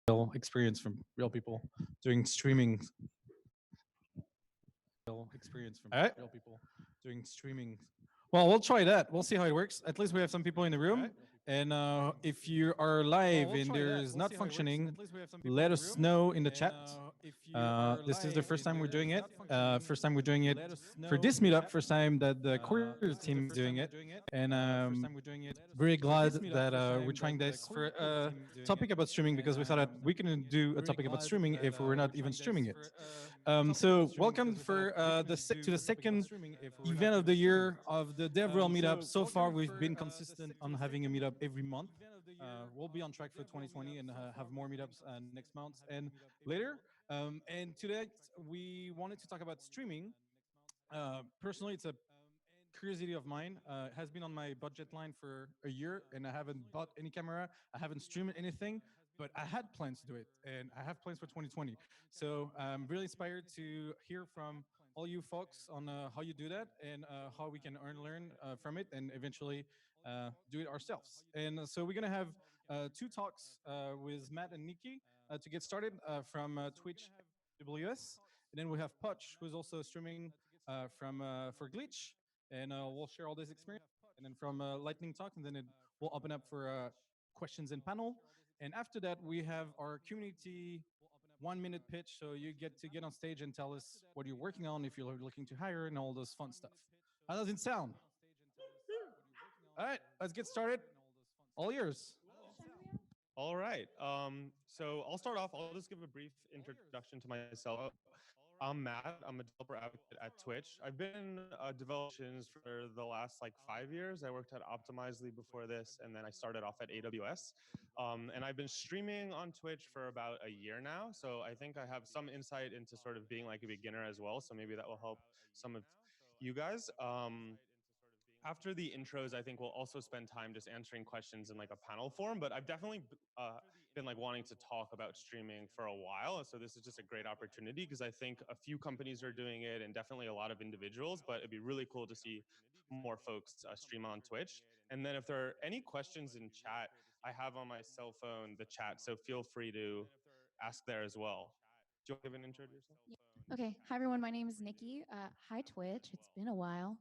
real experience from real people doing streaming. Real experience from All right. real people doing streaming. Well, we'll try that. We'll see how it works. At least we have some people in the room. And if you are live and there's not functioning, let us know in the chat. This is the first time we're doing it. First time we're doing it for this meetup. First time that the Queer team is doing it. And very glad that we're trying this for a topic about streaming because we thought that we couldn't do a topic about streaming if we were not even streaming it. So welcome for to the second event of the year of the DevRel meetup. So far, we've been consistent on having a meetup every month. We'll be on track for 2020 and have more meetups next month and later. And today, we wanted to talk about streaming. Personally, it's a curiosity of mine. Has been on my budget line for a year, and I haven't bought any camera. I haven't streamed anything, but I had plans to do it, and I have plans for 2020. So I'm really inspired to hear from all you folks on how you do that and how we can learn from it, and eventually do it ourselves. And so we're gonna have two talks with Matt and Nikki to get started from Twitch AWS, and then we have Poch, who's also streaming from for Glitch, and we'll share all this experience. And then from Lightning Talk, and then we'll open up for questions and panel. And after that, we have our community 1 minute pitch. So you get to get on stage and tell us what you're working on, if you're looking to hire, and all those fun stuff. How does it sound? All right, let's get started. All yours. All right. So I'll start off. I'll just give a brief introduction to myself. I'm Matt. I'm a developer advocate at Twitch. I've been in developers for the last like 5 years. I worked at Optimizely before this, and then I started off at AWS. And I've been streaming on Twitch for about a year now. So I think I have some insight into sort of being like a beginner as well. So maybe that will help some of you guys. After the intros, I think we'll also spend time just answering questions in like a panel form. But I've definitely been like wanting to talk about streaming for a while. So this is just a great opportunity because I think a few companies are doing it and definitely a lot of individuals, but it'd be really cool to see more folks stream on Twitch. And then if there are any questions in chat, I have on my cell phone the chat. So feel free to ask there as well. Do you want to give an intro to yourself? Okay. Hi, everyone. My name is Nikki. Hi, Twitch. It's been a while.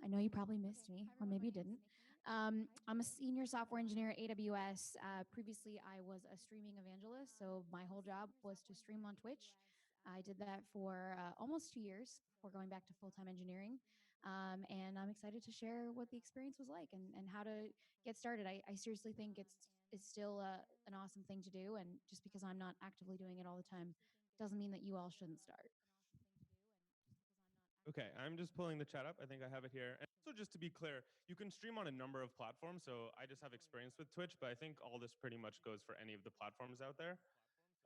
I know you probably missed me, or maybe you didn't. I'm a senior software engineer at AWS. Previously, I was a streaming evangelist, so my whole job was to stream on Twitch. I did that for almost 2 years before going back to full-time engineering. And I'm excited to share what the experience was like and how to get started. I seriously think it's still an awesome thing to do. And just because I'm not actively doing it all the time doesn't mean that you all shouldn't start. Okay, I'm just pulling the chat up. I think I have it here. And so just to be clear, you can stream on a number of platforms. So I just have experience with Twitch, but I think all this pretty much goes for any of the platforms out there.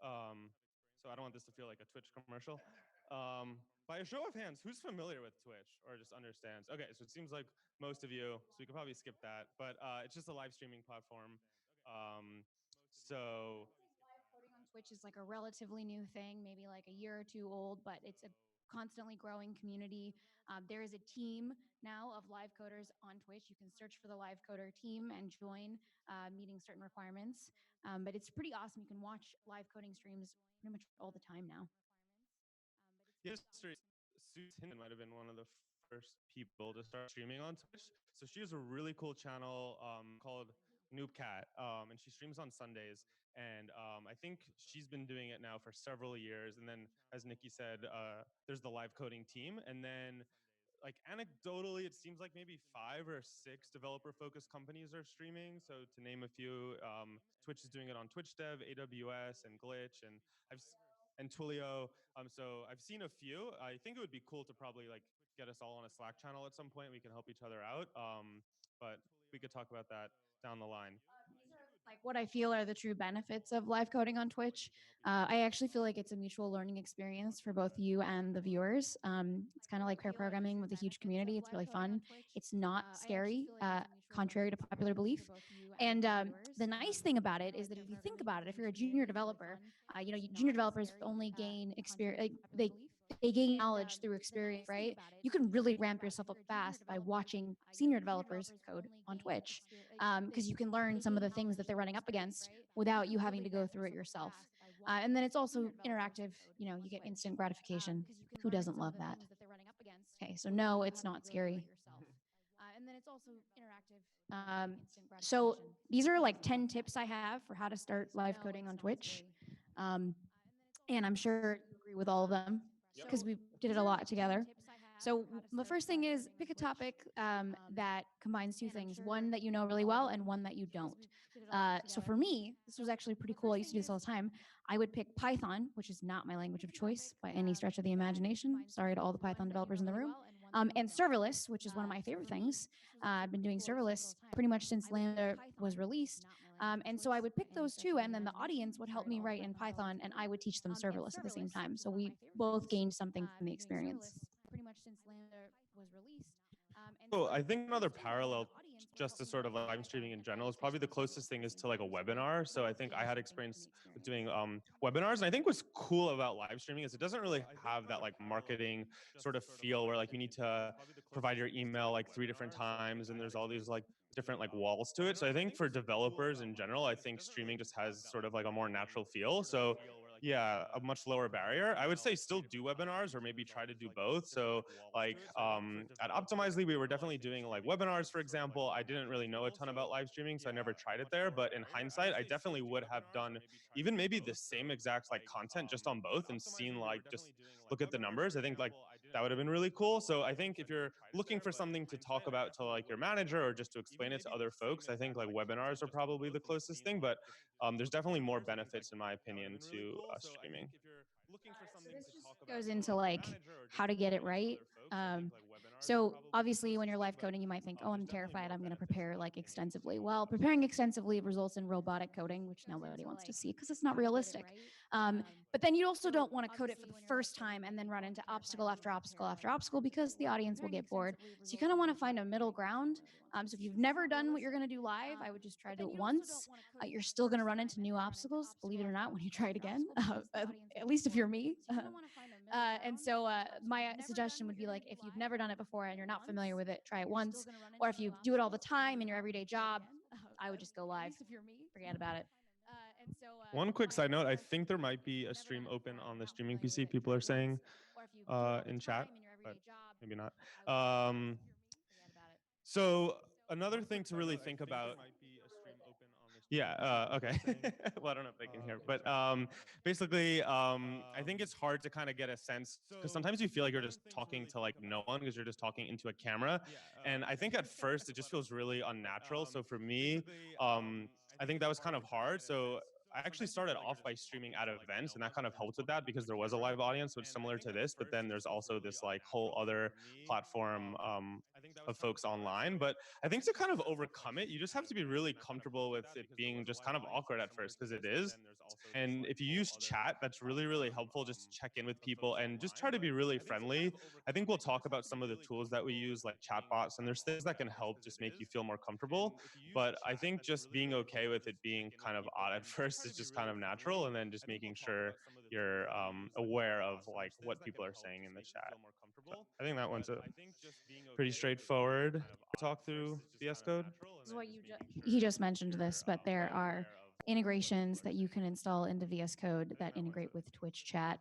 So I don't want this to feel like a Twitch commercial. By a show of hands, who's familiar with Twitch or just understands? Okay, so it seems like most of you, so we could probably skip that. But it's just a live streaming platform. So Live coding on Twitch is like a relatively new thing, maybe like a year or two old, but it's a constantly growing community. There is a team now of live coders on Twitch. You can search for the live coder team and join, meeting certain requirements. But it's pretty awesome. You can watch live coding streams pretty much all the time now. history, Sue Hinton might have been one of the first people to start streaming on Twitch. So she has a really cool channel called Noobcat, and she streams on Sundays. And I think she's been doing it now for several years. And then, as Nikki said, there's the live coding team. And then, like anecdotally, it seems like maybe 5 or 6 developer-focused companies are streaming. So to name a few, Twitch is doing it on Twitch Dev, AWS, and Glitch, and and Twilio. So I've seen a few. I think it would be cool to probably like get us all on a Slack channel at some point. We can help each other out. But we could talk about that down the line. These are like what I feel are the true benefits of live coding on Twitch. I actually feel like it's a mutual learning experience for both you and the viewers. It's kind of like pair programming with a huge community. It's really fun. It's not scary, contrary to popular belief. And the nice thing about it is that if you think about it, if you're a junior developer, junior developers only gain experience. Like, they gain knowledge through experience, right? You can really ramp yourself up fast by watching senior developers code on Twitch, because you can learn some of the things that they're running up against without you having to go through it yourself. And then it's also interactive. You get instant gratification. Who doesn't love that? Okay, so no, it's not scary. And then it's also interactive. So these are like 10 tips I have for how to start live coding on Twitch. And I'm sure you agree with all of them because we did it a lot together. So the first thing is pick a topic that combines two things, one that you know really well and one that you don't. So for me, this was actually pretty cool. I used to do this all the time. I would pick Python, which is not my language of choice by any stretch of the imagination. Sorry to all the Python developers in the room. And serverless, which is one of my favorite things. I've been doing serverless pretty much since Lambda was released. And so I would pick those two, and then the audience would help me write in Python, and I would teach them serverless at the same time. So we both gained something from the experience. Pretty much since Lambda was released. So I think another parallel just to sort of live streaming in general is probably the closest thing is to like a webinar. So I think I had experience with doing webinars, and I think what's cool about live streaming is it doesn't really have that like marketing sort of feel where like you need to provide your email like 3 different times and there's all these like different like walls to it. So I think for developers in general, I think streaming just has sort of like a more natural feel. So yeah, a much lower barrier. I would say still do webinars or maybe try to do both. So like at Optimizely, we were definitely doing like webinars, for example. I didn't really know a ton about live streaming, so I never tried it there. But in hindsight, I definitely would have done even maybe the same exact like content just on both and seen like just look at the numbers. I think like that would have been really cool. So I think if you're looking for something to talk about to like your manager or just to explain it to other folks, I think like webinars are probably the closest thing. But there's definitely more benefits, in my opinion, to streaming. So this just goes into like how to get it right. So obviously when you're live coding, you might think, oh, I'm terrified. I'm going to prepare like extensively. Well, preparing extensively results in robotic coding, which nobody wants to see because it's not realistic. But then you also don't want to code it for the first time and then run into obstacle after obstacle after obstacle because the audience will get bored. So you kind of want to find a middle ground. So if you've never done what you're going to do live, I would just try to do it once. You're still going to run into new obstacles, believe it or not, when you try it again, at least if you're me. And so my suggestion would be like, if you've never done it before and you're not familiar with it, try it once. Or if you do it all the time in your everyday job, I would just go live. Forget about it. One quick side note, I think there might be a stream open on the streaming PC, people are saying in chat, but maybe not. So another thing to really think about. Yeah, okay. Well, I don't know if they can hear, but basically, I think it's hard to kind of get a sense because sometimes you feel like you're just talking to like no one because you're just talking into a camera. And I think at first it just feels really unnatural. So for me, I think that was kind of hard. So I actually started off by streaming at events, and that kind of helped with that because there was a live audience, which is similar to this. But then there's also this like whole other platform of folks online. But I think to kind of overcome it, you just have to be really comfortable with it being just kind of awkward at first because it is. And if you use chat, that's really, really helpful just to check in with people and just try to be really friendly. I think we'll talk about some of the tools that we use, like chatbots, and there's things that can help just make you feel more comfortable. But I think just being okay with it being kind of odd at first is just kind of natural. And then just making sure you're aware of like what people are saying in the chat. So I think that one's a pretty straightforward talk through VS Code. This is what he just mentioned this, but there are integrations that you can install into VS Code that integrate with Twitch chat,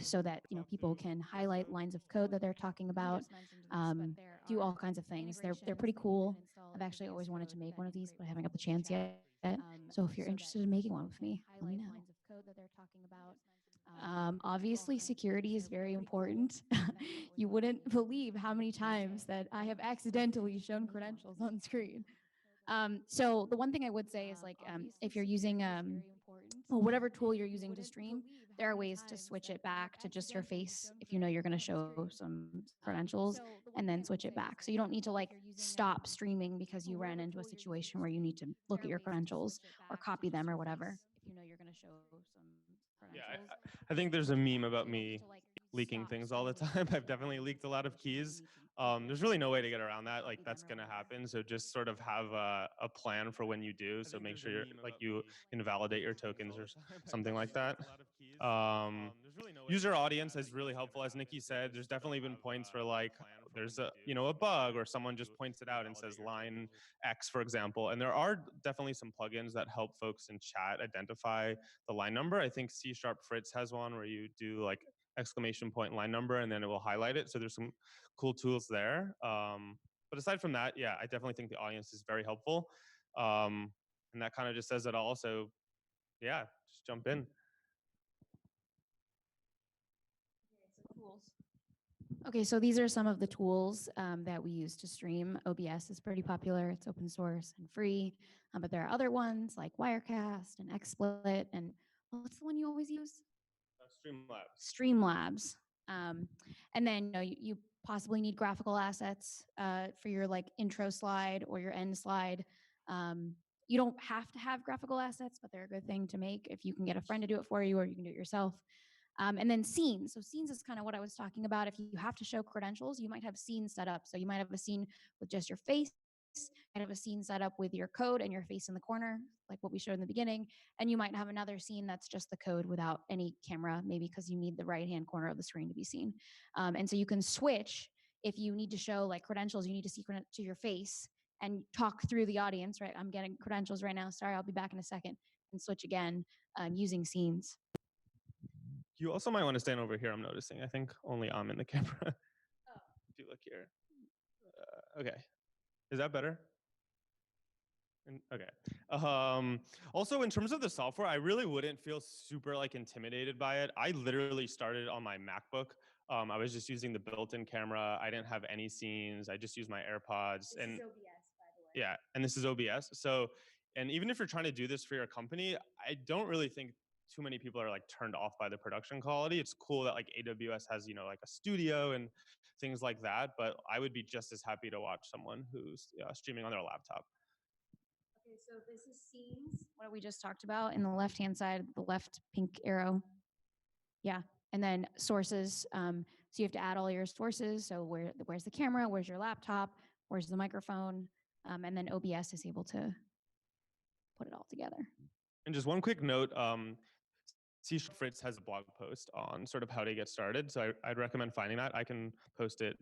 so that people can highlight lines of code that they're talking about, do all kinds of things. They're pretty cool. I've actually always wanted to make one of these, but I haven't got the chance yet. So if you're interested in making one with me, let me know. Obviously, security is very important. You wouldn't believe how many times that I have accidentally shown credentials on screen. So the one thing I would say is like, if you're using well, whatever tool you're using to stream, there are ways to switch it back to just your face if you know you're going to show some credentials, and then switch it back. So you don't need to like stop streaming because you ran into a situation where you need to look at your credentials or copy them or whatever. If you know you're going to show some Yeah, I think there's a meme about me leaking things all the time. I've definitely leaked a lot of keys. There's really no way to get around that. Like that's gonna happen. So just sort of have a plan for when you do. So make sure you invalidate your tokens or something like that. User audience is really helpful, as Nikki said. There's definitely been points where like there's a bug or someone just points it out and says line X, for example. And there are definitely some plugins that help folks in chat identify the line number. I think C# Fritz has one where you do like exclamation point line number and then it will highlight it. So there's some cool tools there. But aside from that, yeah, I definitely think the audience is very helpful. And that kind of just says it all. So yeah, just jump in. Okay, so these are some of the tools that we use to stream. OBS is pretty popular. It's open source and free, but there are other ones like Wirecast and XSplit, and what's the one you always use? Streamlabs. And then you possibly need graphical assets for your like intro slide or your end slide. You don't have to have graphical assets, but they're a good thing to make if you can get a friend to do it for you or you can do it yourself. And then scenes. So scenes is kind of what I was talking about. If you have to show credentials, you might have scenes set up. So you might have a scene with just your face, you might have a scene set up with your code and your face in the corner, like what we showed in the beginning. And you might have another scene that's just the code without any camera, maybe because you need the right-hand corner of the screen to be seen. And so you can switch if you need to show like credentials, you need to see to your face and talk through the audience, right? I'm getting credentials right now. Sorry, I'll be back in a second. And switch again using scenes. You also might want to stand over here, I'm noticing. I think only I'm in the camera. Oh. If you look here. Okay. Is that better? Okay. Also, in terms of the software, I really wouldn't feel super like intimidated by it. I literally started on my MacBook. I was just using the built-in camera. I didn't have any scenes. I just used my AirPods. This is OBS, by the way. Yeah, and this is OBS. So, and even if you're trying to do this for your company, I don't really think too many people are like turned off by the production quality. It's cool that like AWS has, like a studio and things like that, but I would be just as happy to watch someone who's streaming on their laptop. Okay, so this is scenes, what we just talked about in the left-hand side, the left pink arrow. Yeah, and then sources. So you have to add all your sources. So where's the camera? Where's your laptop? Where's the microphone? And then OBS is able to put it all together. And just one quick note, C# Fritz has a blog post on sort of how to get started. So I'd recommend finding that. I can post it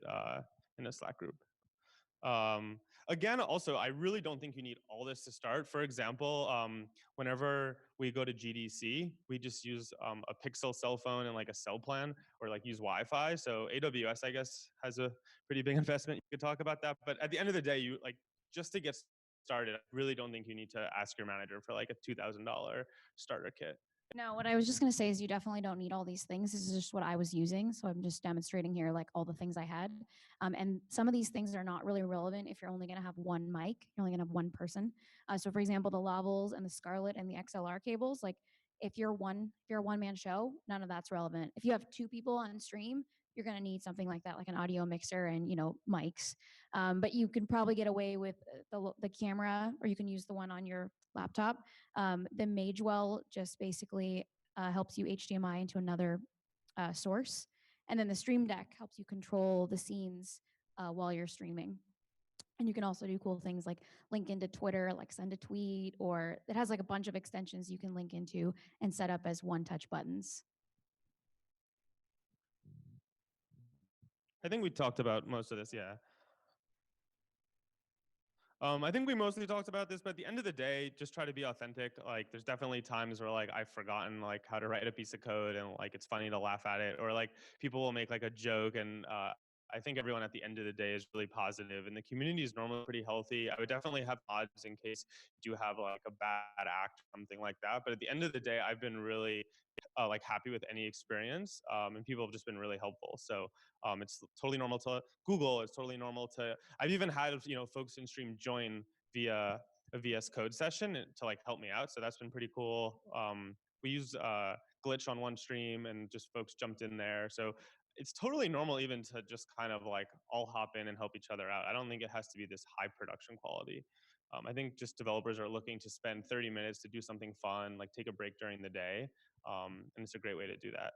in a Slack group. Again, also, I really don't think you need all this to start. For example, whenever we go to GDC, we just use a Pixel cell phone and like a cell plan or like use Wi-Fi. So AWS, I guess, has a pretty big investment. You could talk about that. But at the end of the day, you like just to get started, I really don't think you need to ask your manager for like a $2,000 starter kit. No, what I was just going to say is you definitely don't need all these things. This is just what I was using. So I'm just demonstrating here like all the things I had. And some of these things are not really relevant if you're only going to have one mic, you're only going to have one person. So for example, the Levels and the Scarlett and the XLR cables, like if you're a one-man show, none of that's relevant. If you have two people on stream, you're going to need something like that, like an audio mixer and mics. But you can probably get away with the camera, or you can use the one on your laptop. The Magewell just basically helps you HDMI into another source. And then the Stream Deck helps you control the scenes while you're streaming. And you can also do cool things like link into Twitter, like send a tweet, or it has like a bunch of extensions you can link into and set up as one-touch buttons. I think we talked about most of this, yeah. I think we mostly talked about this, but at the end of the day, just try to be authentic. Like, there's definitely times where like I've forgotten like how to write a piece of code, and like it's funny to laugh at it, or like people will make like a joke, and I think everyone at the end of the day is really positive, and the community is normally pretty healthy. I would definitely have odds in case you do have like a bad act, something like that. But at the end of the day, I've been really like happy with any experience, and people have just been really helpful. So it's totally normal to Google. It's totally normal to. I've even had folks in stream join via a VS Code session to like help me out. So that's been pretty cool. We used Glitch on one stream, and just folks jumped in there. So it's totally normal even to just kind of like all hop in and help each other out. I don't think it has to be this high production quality. I think just developers are looking to spend 30 minutes to do something fun, like take a break during the day. And it's a great way to do that.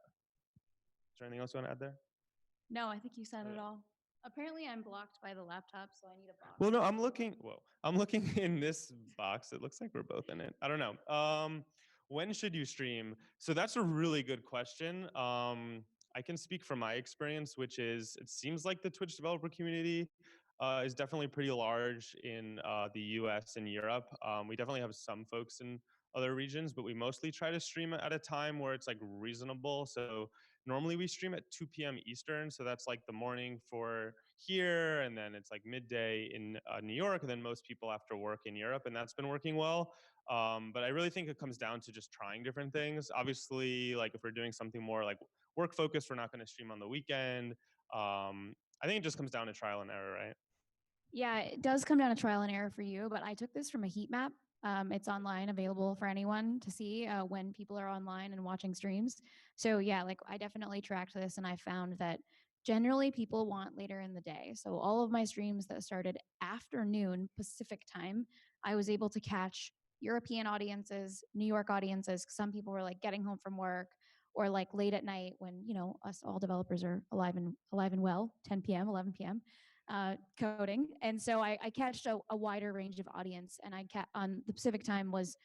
there anything else you want to add there? No, I think you said it Okay. all. Apparently, I'm blocked by the laptop, so I need a box. Well, no, I'm looking. Whoa, I'm looking in this box. It looks like we're both in it. I don't know. When should you stream? So that's a really good question. I can speak from my experience, which is it seems like the Twitch developer community is definitely pretty large in the US and Europe. We definitely have some folks in other regions, but we mostly try to stream at a time where it's like reasonable. So normally we stream at 2 p.m. Eastern. So that's like the morning for here, and then it's like midday in New York, and then most people after work in Europe, and that's been working well. But I really think it comes down to just trying different things. Obviously, like if we're doing something more like work focused, we're not going to stream on the weekend. I think it just comes down to trial and error, right? Yeah, it does come down to trial and error for you, but I took this from a heat map. It's online, available for anyone to see when people are online and watching streams. So yeah, like I definitely tracked this, and I found that generally people want later in the day. So all of my streams that started afternoon Pacific time, I was able to catch European audiences, New York audiences. 'Cause some people were like getting home from work or like late at night when us all developers are alive and well, 10 p.m., 11 p.m. Coding. And so I catched a wider range of audience, and on the Pacific time was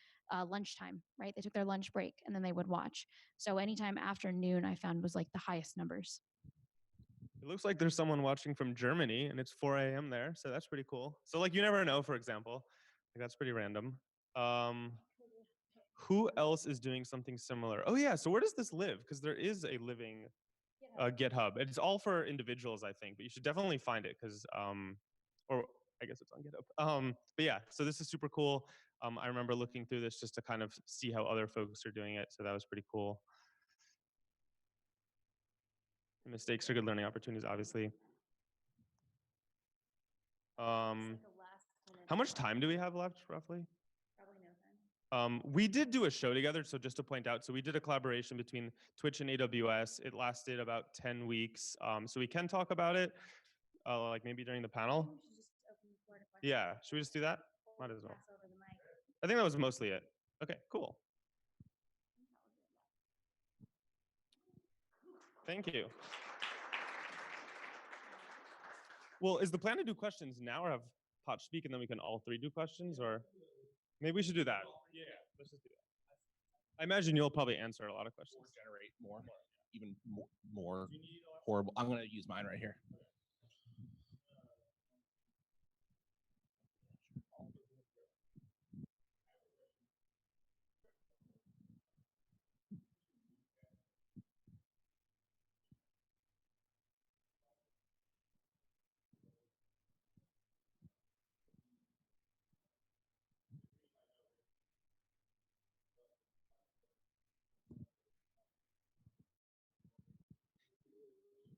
lunchtime, right? They took their lunch break and then they would watch. So anytime after noon, I found was like the highest numbers. It looks like there's someone watching from Germany, and it's 4 a.m. there, so that's pretty cool. So like you never know, for example, like that's pretty random. Um, who else is doing something similar? Oh yeah, so where does this live? Because there is a living GitHub. It's all for individuals, I think, but you should definitely find it because, or I guess it's on GitHub. But yeah, so this is super cool. I remember looking through this just to kind of see how other folks are doing it, so that was pretty cool. Mistakes are good learning opportunities, obviously. How much time do we have left, roughly? Probably no time. We did do a show together, so just to point out, so we did a collaboration between Twitch and AWS. It lasted about 10 weeks, so we can talk about it, like maybe during the panel. Yeah, should we just do that? Might as well. I think that was mostly it. Okay, cool. Thank you. Well, is the plan to do questions now or have Pot speak and then we can all three do questions, or maybe we should do that? Yeah, let's just do that. I imagine you'll probably answer a lot of questions. Generate more, even more horrible. I'm going to use mine right here.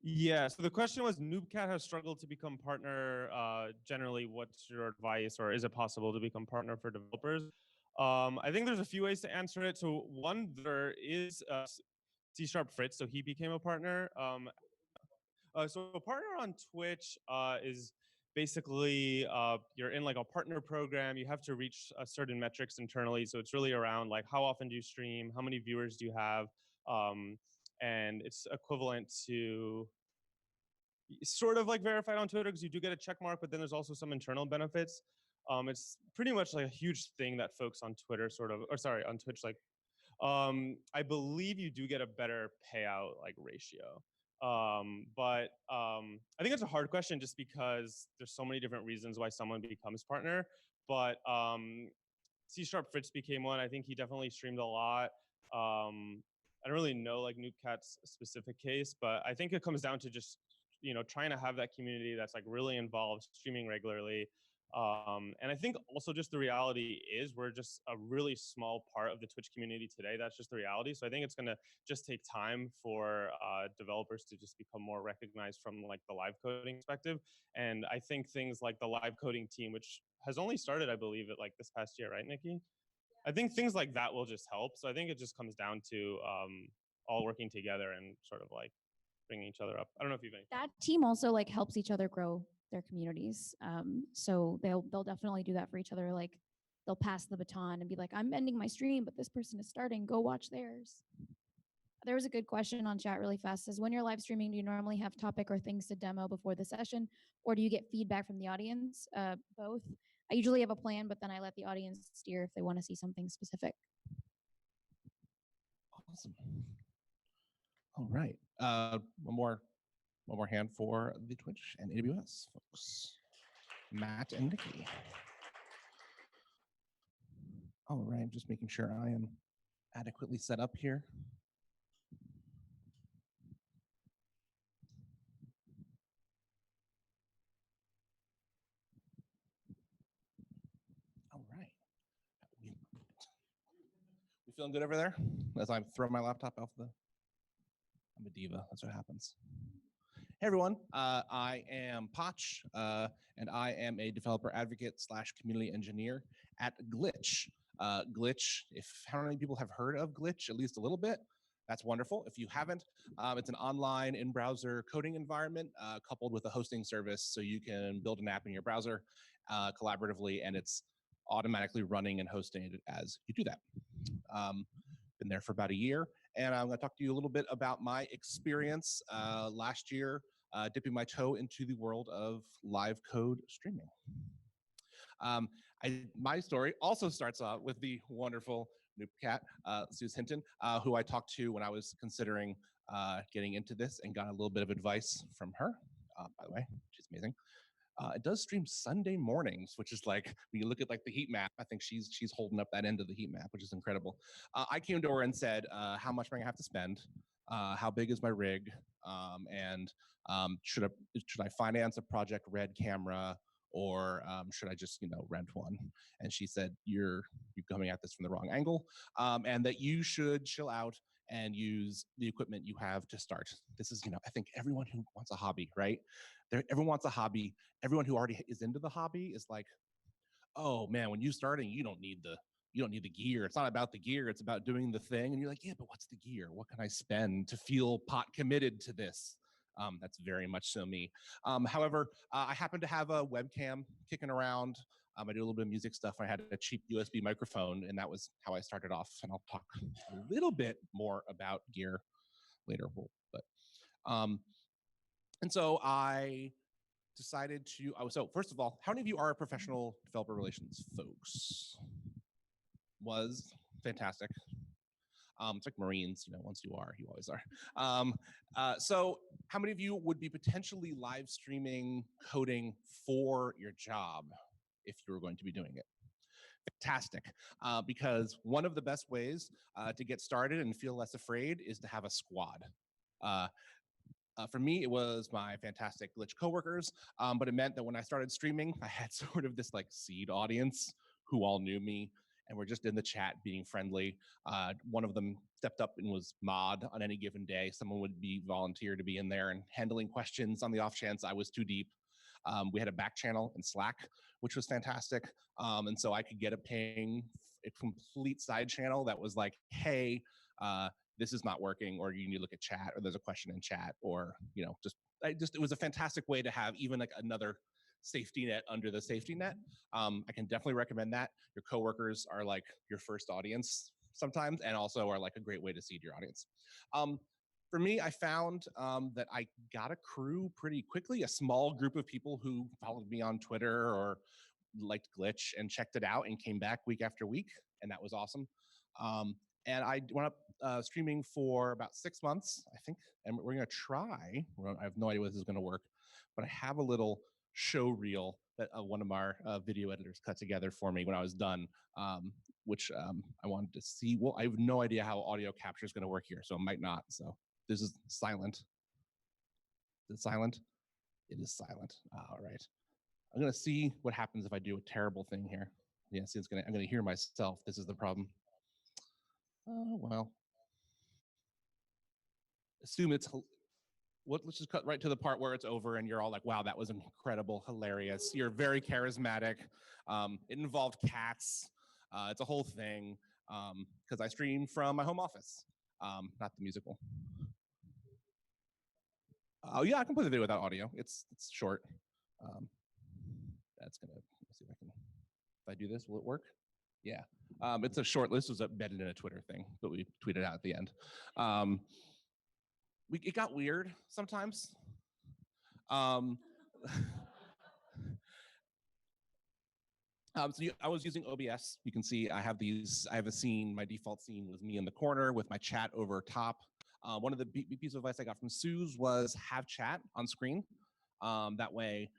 Yeah, so the question was, Noobcat has struggled to become partner. Generally, what's your advice, or is it possible to become partner for developers? I think there's a few ways to answer it. So one, there is C# Fritz, so he became a partner. So a partner on Twitch is basically you're in like a partner program. You have to reach certain metrics internally. So it's really around like how often do you stream, how many viewers do you have, and it's equivalent to sort of like verified on Twitter because you do get a check mark, but then there's also some internal benefits. It's pretty much like a huge thing that folks on Twitter sort of, or sorry, on Twitch, like, I believe you do get a better payout like ratio. But I think it's a hard question just because there's so many different reasons why someone becomes partner. But C# Fritz became one. I think he definitely streamed a lot. I don't really know like Noobcat's specific case, but I think it comes down to just trying to have that community that's like really involved, streaming regularly. And I think also just the reality is we're just a really small part of the Twitch community today. That's just the reality. So I think it's going to just take time for developers to just become more recognized from like the live coding perspective. And I think things like the live coding team, which has only started, I believe, at like this past year, right, Nikki? I think things like that will just help. So I think it just comes down to all working together and sort of like bringing each other up. I don't know if you've any. That team also like helps each other grow their communities. So they'll definitely do that for each other. Like they'll pass the baton and be like, I'm ending my stream, but this person is starting. Go watch theirs. There was a good question on chat really fast. Says, when you're live streaming, do you normally have topic or things to demo before the session, or do you get feedback from the audience? Both. I usually have a plan, but then I let the audience steer if they want to see something specific. Awesome. All right. One more hand for the Twitch and AWS folks. Matt and Nikki. All right, just making sure I am adequately set up here. All right. We feeling good over there? As I throw my laptop off the... I'm a diva, that's what happens. Hey everyone, I am Potch, and I am a developer advocate / community engineer at Glitch. Glitch, how many people have heard of Glitch, at least a little bit? That's wonderful. If you haven't, it's an online in-browser coding environment coupled with a hosting service, so you can build an app in your browser collaboratively, and it's automatically running and hosting it as you do that. Been there for about a year, and I'm going to talk to you a little bit about my experience last year dipping my toe into the world of live code streaming. My story also starts out with the wonderful Noop Cat, Suze Hinton, who I talked to when I was considering getting into this and got a little bit of advice from her. By the way, she's amazing. It does stream Sunday mornings, which is like, when you look at like the heat map, I think she's holding up that end of the heat map, which is incredible. I came to her and said, how much am I gonna have to spend? How big is my rig? And should I finance a Project Red camera, or should I just rent one? And she said, you're coming at this from the wrong angle, and that you should chill out and use the equipment you have to start. This is, I think everyone who wants a hobby, right? Everyone wants a hobby. Everyone who already is into the hobby is like, oh man, when you starting, you don't need the gear. It's not about the gear, it's about doing the thing. And you're like, yeah, but what's the gear? What can I spend to feel pot committed to this? That's very much so me. However, I happen to have a webcam kicking around. I do a little bit of music stuff. I had a cheap USB microphone, and that was how I started off. And I'll talk a little bit more about gear later. And so I decided to, so first of all, how many of you are professional developer relations folks? Was fantastic. It's like Marines, once you are, you always are. So how many of you would be potentially live streaming coding for your job if you were going to be doing it? Fantastic, because one of the best ways to get started and feel less afraid is to have a squad. For me, it was my fantastic Glitch coworkers, but it meant that when I started streaming, I had sort of this like seed audience who all knew me and were just in the chat being friendly. One of them stepped up and was mod on any given day. Someone would be volunteer to be in there and handling questions on the off chance I was too deep. We had a back channel in Slack, which was fantastic. And so I could get a ping, a complete side channel that was like, hey, this is not working, or you need to look at chat, or there's a question in chat, or it was a fantastic way to have even like another safety net under the safety net. I can definitely recommend that. Your coworkers are like your first audience sometimes, and also are like a great way to seed your audience. For me, I found that I got a crew pretty quickly, a small group of people who followed me on Twitter or liked Glitch and checked it out and came back week after week, and that was awesome. And I went up streaming for about 6 months, I think, and we're gonna try, I have no idea whether this is gonna work, but I have a little show reel that one of our video editors cut together for me when I was done, which I wanted to see. Well, I have no idea how audio capture is gonna work here, so it might not. So this is silent. Is it silent? It is silent. All right. I'm gonna see what happens if I do a terrible thing here. Yeah, see, I'm gonna hear myself. This is the problem. Oh, well. Assume it's, let's just cut right to the part where it's over and you're all like, wow, that was incredible, hilarious. You're very charismatic. It involved cats. It's a whole thing, because I stream from my home office, not the musical. Oh yeah, I can play the video without audio. It's short. That's gonna, let's see if I can, if I do this, will it work? Yeah. It's a short, this was embedded in a Twitter thing, but we tweeted out at the end. It got weird sometimes. I was using OBS. You can see I have a scene, my default scene was me in the corner with my chat over top. One of the pieces of advice I got from Suze was have chat on screen. That way,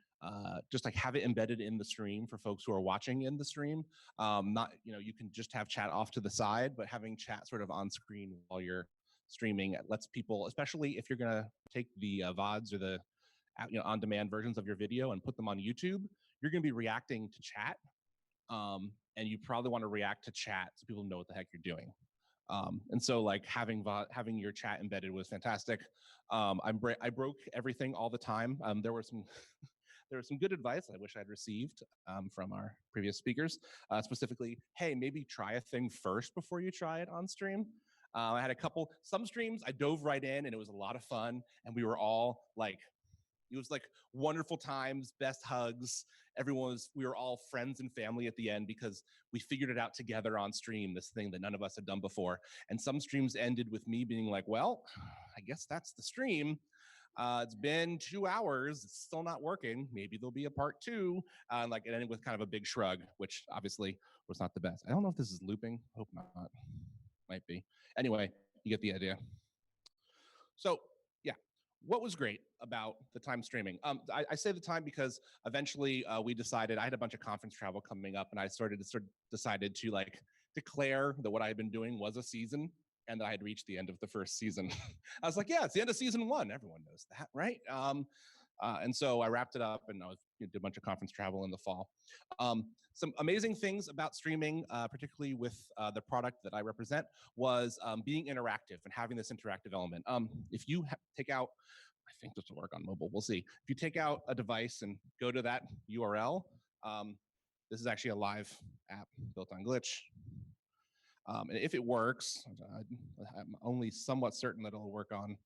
just like have it embedded in the stream for folks who are watching in the stream. Not, you can just have chat off to the side, but having chat sort of on screen while you're streaming, it lets people, especially if you're gonna take the VODs or the on-demand versions of your video and put them on YouTube, you're gonna be reacting to chat. And you probably want to react to chat so people know what the heck you're doing. And so like having your chat embedded was fantastic. I broke everything all the time. There were some there was some good advice I wish I'd received from our previous speakers, specifically, hey, maybe try a thing first before you try it on stream. I had some streams I dove right in and it was a lot of fun and we were all like, it was like wonderful times, best hugs. We were all friends and family at the end because we figured it out together on stream, this thing that none of us had done before. And some streams ended with me being like, well, I guess that's the stream. It's been 2 hours, it's still not working. Maybe there'll be a part 2. And it ended with kind of a big shrug, which obviously was not the best. I don't know if this is looping. Hope not. Might be. Anyway, you get the idea. So yeah, what was great about the time streaming? I say the time because eventually we decided, I had a bunch of conference travel coming up and I decided to declare that what I had been doing was a season and that I had reached the end of the first season. I was like, yeah, it's the end of season 1. Everyone knows that, right? And so I wrapped it up and I did a bunch of conference travel in the fall. Some amazing things about streaming, particularly with the product that I represent, was being interactive and having this interactive element. If you take out, I think this will work on mobile, we'll see. If you take out a device and go to that URL, this is actually a live app built on Glitch. And if it works, I'm only somewhat certain that it'll work on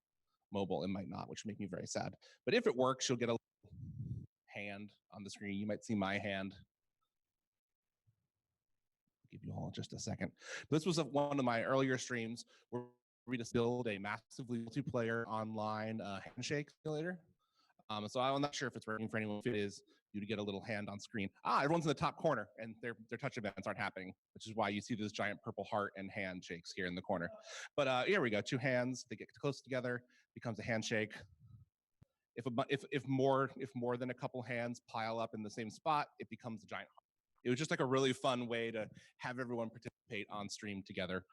mobile. It might not, which would make me very sad. But if it works, you'll get a hand on the screen. You might see my hand. I'll give you all just a second. This was one of my earlier streams where we just build a massively multiplayer online handshake simulator. So I'm not sure if it's working for anyone. If it is, you get a little hand on screen. Everyone's in the top corner and their touch events aren't happening, which is why you see this giant purple heart and handshakes here in the corner. But here we go, 2 hands, they get close together, becomes a handshake. If more than a couple hands pile up in the same spot, it becomes a giant heart. It was just like a really fun way to have everyone participate on stream together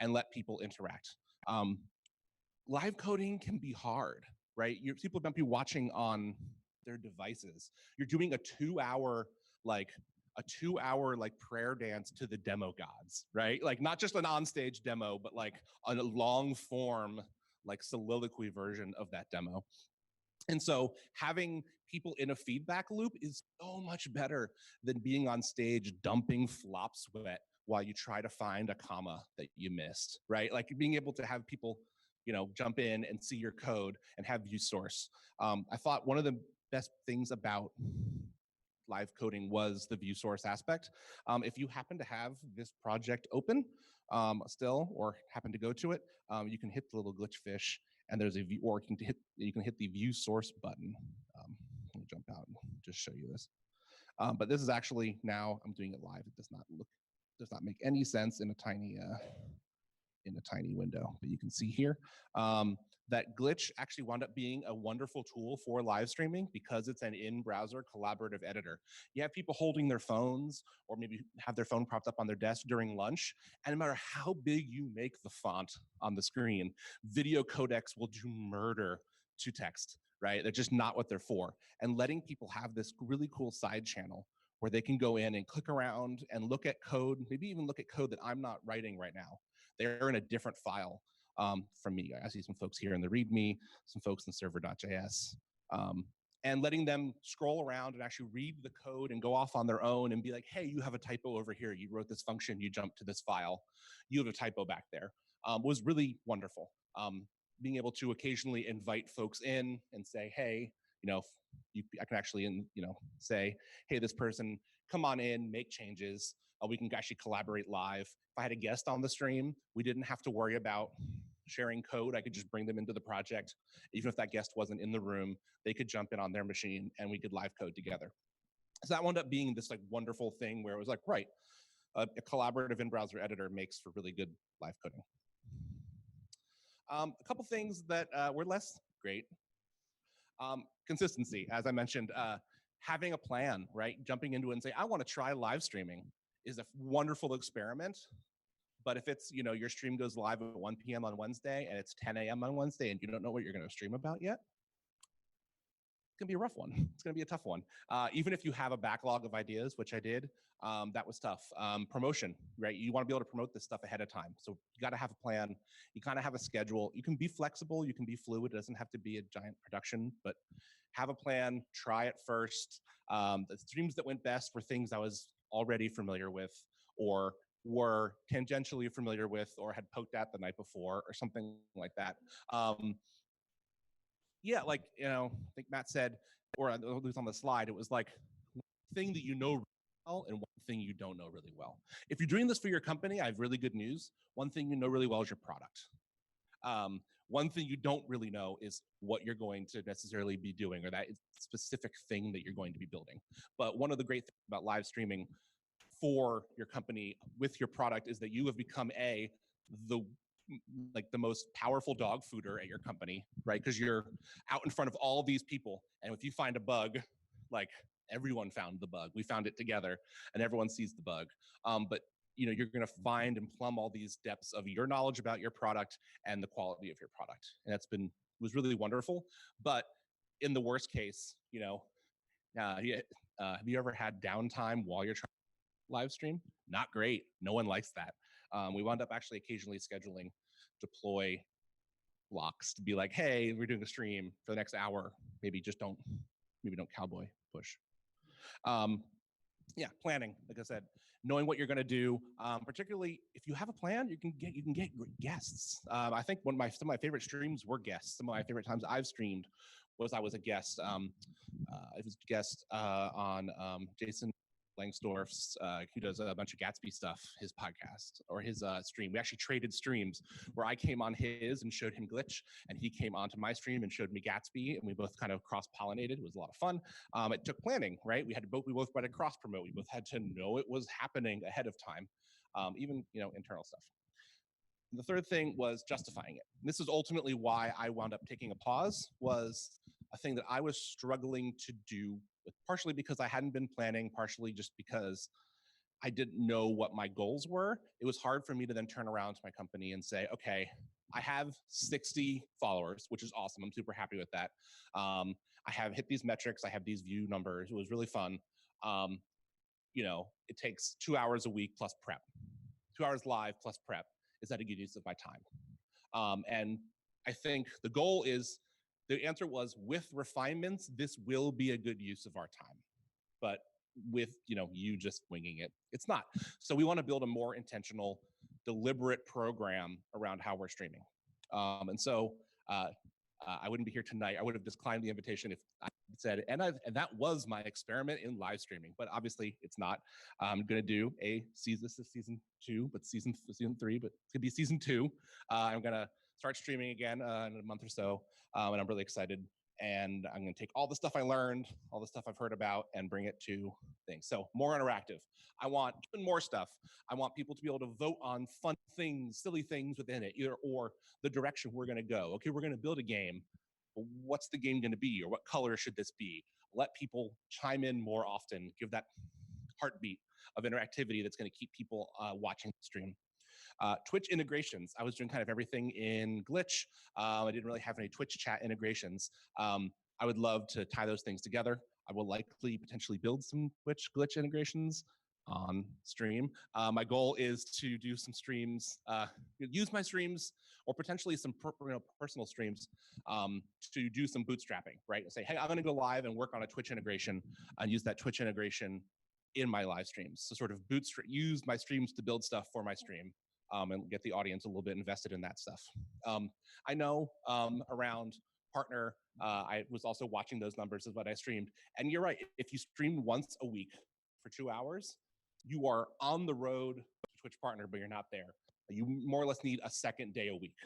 and let people interact. Live coding can be hard, right? People might be watching on their devices. You're doing a 2-hour prayer dance to the demo gods, right? Not just an onstage demo, but a long form soliloquy version of that demo. And so having people in a feedback loop is so much better than being on stage dumping flop sweat while you try to find a comma that you missed, right? Being able to have people jump in and see your code and have view source. I thought one of the best things about live coding was the view source aspect. If you happen to have this project open still, or happen to go to it, you can hit the little glitch fish and there's a view, or you can hit the view source button. Let me jump out and just show you this. But this is actually, now I'm doing it live. It does not make any sense in a tiny window, but you can see here that Glitch actually wound up being a wonderful tool for live streaming because it's an in-browser collaborative editor. You have people holding their phones or maybe have their phone propped up on their desk during lunch, and no matter how big you make the font on the screen, video codecs will do murder to text, right? They're just not what they're for. And letting people have this really cool side channel where they can go in and click around and look at code, maybe even look at code that I'm not writing right now. They're in a different file from me. I see some folks here in the README, some folks in server.js, and letting them scroll around and actually read the code and go off on their own and be like, hey, you have a typo over here. You wrote this function, you jumped to this file, you have a typo back there, was really wonderful. Being able to occasionally invite folks in and say, hey, I can actually, say, hey, this person, come on in, make changes. We can actually collaborate live. If I had a guest on the stream, we didn't have to worry about sharing code. I could just bring them into the project. Even if that guest wasn't in the room, they could jump in on their machine and we could live code together. So that wound up being this wonderful thing where it was right, a collaborative in-browser editor makes for really good live coding. A couple things that were less great. Consistency, as I mentioned, having a plan, right? Jumping into it and say, I want to try live streaming is a wonderful experiment. But if it's, your stream goes live at 1 p.m. on Wednesday and it's 10 a.m. on Wednesday and you don't know what you're going to stream about yet, it's going to be a rough one. It's going to be a tough one. Even if you have a backlog of ideas, which I did, that was tough. Promotion, right? You want to be able to promote this stuff ahead of time. So you got to have a plan. You kind of have a schedule. You can be flexible. You can be fluid. It doesn't have to be a giant production, but have a plan. Try it first. The streams that went best were things I was already familiar with or were tangentially familiar with or had poked at the night before or something like that. Yeah, I think Matt said, or it was on the slide, it was one thing that you know really well and one thing you don't know really well. If you're doing this for your company, I have really good news. One thing you know really well is your product. One thing you don't really know is what you're going to necessarily be doing or that specific thing that you're going to be building. But one of the great things about live streaming for your company with your product is that you have become the most powerful dog fooder at your company, right? Because you're out in front of all of these people, and if you find a bug, everyone found the bug. We found it together, and everyone sees the bug. But you're going to find and plumb all these depths of your knowledge about your product and the quality of your product, and was really wonderful. But in the worst case, have you ever had downtime while you're trying to live stream? Not great. No one likes that. We wound up actually occasionally scheduling deploy blocks to be hey, we're doing a stream for the next hour. Maybe don't cowboy push. Yeah, planning, like I said, knowing what you're going to do. Particularly if you have a plan, you can get guests. I think some of my favorite streams were guests. Some of my favorite times I've streamed was I was a guest. I was a guest on Jason Langsdorff's, who does a bunch of Gatsby stuff, his podcast or his stream. We actually traded streams where I came on his and showed him Glitch, and he came onto my stream and showed me Gatsby, and we both kind of cross-pollinated. It was a lot of fun. It took planning, right? We both had to cross-promote. We both had to know it was happening ahead of time, even internal stuff. The third thing was justifying it. And this is ultimately why I wound up taking a pause, was a thing that I was struggling to do, partially because I hadn't been planning, partially just because I didn't know what my goals were. It was hard for me to then turn around to my company and say, okay, I have 60 followers, which is awesome. I'm super happy with that. I have hit these metrics. I have these view numbers. It was really fun. It takes 2 hours a week plus prep. 2 hours live plus prep. Is that a good use of my time? And I think the goal is, the answer was, with refinements, this will be a good use of our time. But with you just winging it, it's not. So we want to build a more intentional, deliberate program around how we're streaming. And so I wouldn't be here tonight. I would have declined the invitation if I said, and that was my experiment in live streaming. But obviously, it's not. I'm going to do this is season 2, but season 3, but it's going to be season 2. I'm going to start streaming again in a month or so, and I'm really excited. And I'm going to take all the stuff I learned, all the stuff I've heard about, and bring it to things. So more interactive. I want even more stuff. I want people to be able to vote on fun things, silly things within it, either or the direction we're going to go. Okay, we're going to build a game. What's the game going to be, or what color should this be? Let people chime in more often. Give that heartbeat of interactivity that's going to keep people watching the stream. Twitch integrations. I was doing kind of everything in Glitch. I didn't really have any Twitch chat integrations. I would love to tie those things together. I will likely potentially build some Twitch Glitch integrations on stream. My goal is to do some streams, use my streams, or potentially some personal streams to do some bootstrapping, right? And say, hey, I'm going to go live and work on a Twitch integration and use that Twitch integration in my live streams. So sort of use my streams to build stuff for my stream. And get the audience a little bit invested in that stuff. I know around partner. I was also watching those numbers as what I streamed. And you're right, if you stream once a week for 2 hours, you are on the road to Twitch partner, but you're not there. You more or less need a second day a week.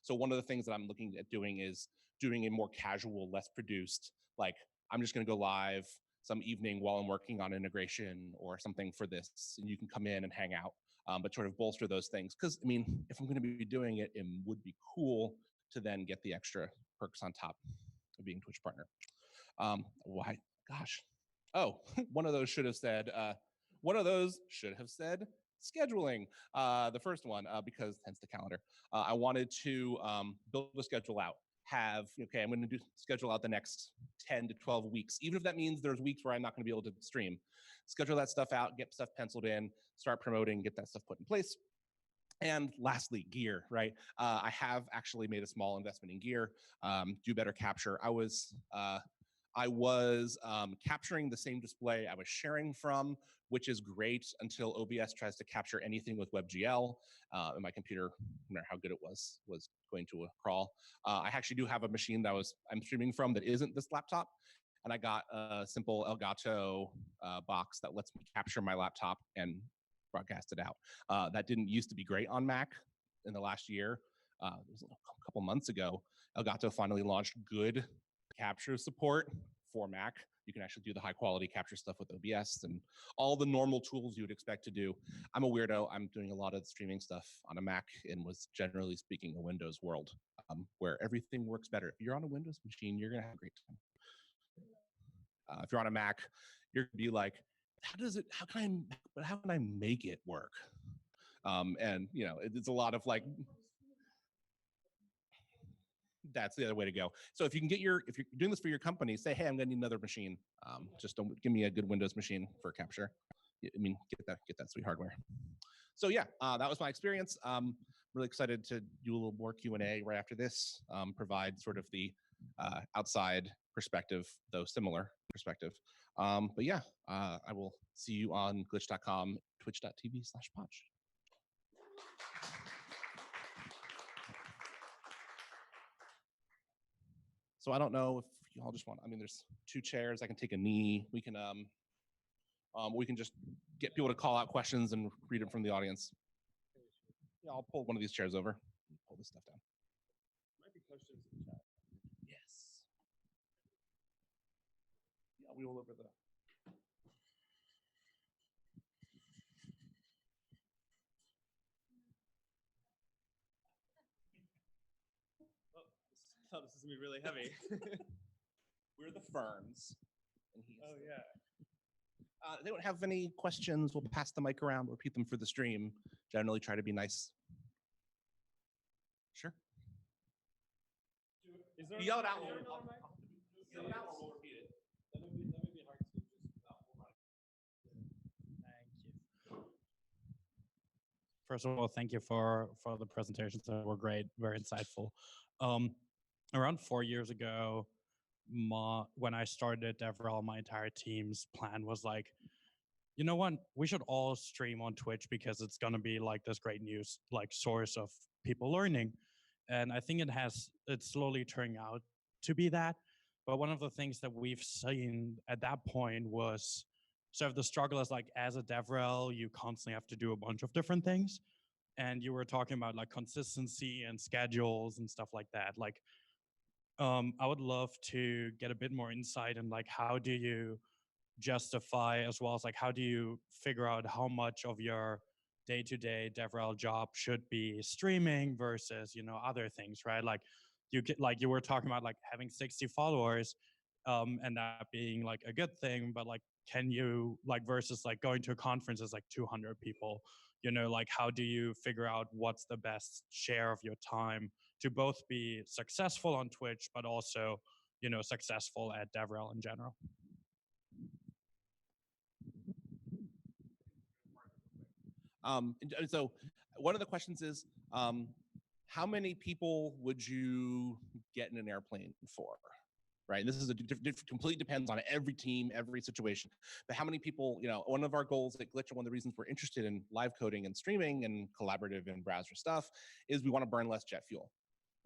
So one of the things that I'm looking at doing is doing a more casual, less produced, like I'm just gonna go live some evening while I'm working on integration or something for this, and you can come in and hang out, but sort of bolster those things. Because I mean, if I'm gonna be doing it, it would be cool to then get the extra perks on top of being Twitch partner. Why? Gosh. Oh, one of those should have said scheduling. The first one, because hence the calendar. I wanted to build a schedule out. Okay, I'm going to schedule out the next 10 to 12 weeks, even if that means there's weeks where I'm not going to be able to stream. Schedule that stuff out, get stuff penciled in, start promoting, get that stuff put in place. And lastly, gear, right? I have actually made a small investment in gear, do better capture. I was capturing the same display I was sharing from, which is great until OBS tries to capture anything with WebGL, and my computer, no matter how good it was going to crawl. I actually do have a machine that I'm streaming from that isn't this laptop, and I got a simple Elgato box that lets me capture my laptop and broadcast it out. That didn't used to be great on Mac in the last year. It was a couple months ago. Elgato finally launched good capture support for Mac. You can actually do the high quality capture stuff with OBS and all the normal tools you would expect to do. I'm a weirdo. I'm doing a lot of streaming stuff on a Mac and was generally speaking a Windows world where everything works better. If you're on a Windows machine, you're gonna have a great time. If you're on a Mac, you're gonna be like, how can I make it work? And you know, it's a lot of like, that's the other way to go. So if you're doing this for your company, say, hey, I'm gonna need another machine. Just don't give me a good Windows machine for capture. I mean, get that sweet hardware. So yeah, that was my experience. Really excited to do a little more Q&A right after this, provide sort of the outside perspective, though similar perspective. But yeah, I will see you on glitch.com, twitch.tv/Potch. So I don't know if y'all just want, I mean, there's 2 chairs. I can take a knee. We can just get people to call out questions and read them from the audience. Yeah, I'll pull one of these chairs over. Pull this stuff down. Might be questions in the chat. Yes. Yeah, we will over the. I thought this was gonna be really heavy. We're the Ferns. And he's Oh yeah. They don't have any questions. We'll pass the mic around. We'll repeat them for the stream. Generally try to be nice. Sure. Is there Yell it out. Yell it out or we'll repeat it. That would be hard to just Thank you. First of all, thank you for the presentations. They were great, very insightful. Around 4 years ago, when I started DevRel, my entire team's plan was like, you know what, we should all stream on Twitch because it's going to be like this great news, like source of people learning. And I think it's slowly turning out to be that. But one of the things that we've seen at that point was sort of the struggle is like, as a DevRel, you constantly have to do a bunch of different things. And you were talking about like consistency and schedules and stuff like that. Like, I would love to get a bit more insight in like, how do you justify, as well as like, how do you figure out how much of your day-to-day DevRel job should be streaming versus, you know, other things, right? Like you were talking about like having 60 followers, and that being like a good thing, but like, can you like versus like going to a conference is like 200 people, you know, like how do you figure out what's the best share of your time to both be successful on Twitch, but also, you know, successful at DevRel in general? So one of the questions is, how many people would you get in an airplane for? Right, this is completely depends on every team, every situation. But how many people, you know, one of our goals at Glitch, and one of the reasons we're interested in live coding and streaming and collaborative and browser stuff is we want to burn less jet fuel,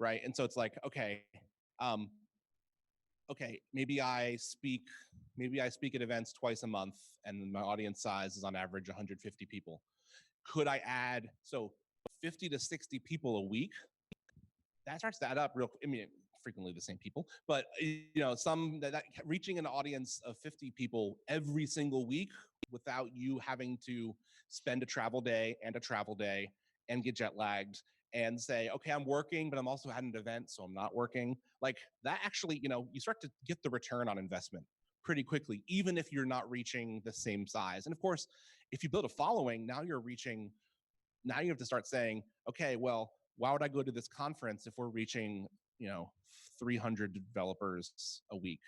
right? And so it's like, okay, um, okay, maybe I speak at events twice a month and my audience size is on average 150 people. Could I add, so 50 to 60 people a week? That starts to add up real, I mean, frequently the same people, but some that reaching an audience of 50 people every single week without you having to spend a travel day and get jet lagged and say, okay, I'm working, but I'm also at an event, so I'm not working. Like that actually, you start to get the return on investment pretty quickly, even if you're not reaching the same size. And of course, if you build a following, now you have to start saying, okay, well, why would I go to this conference if we're reaching, 300 developers a week,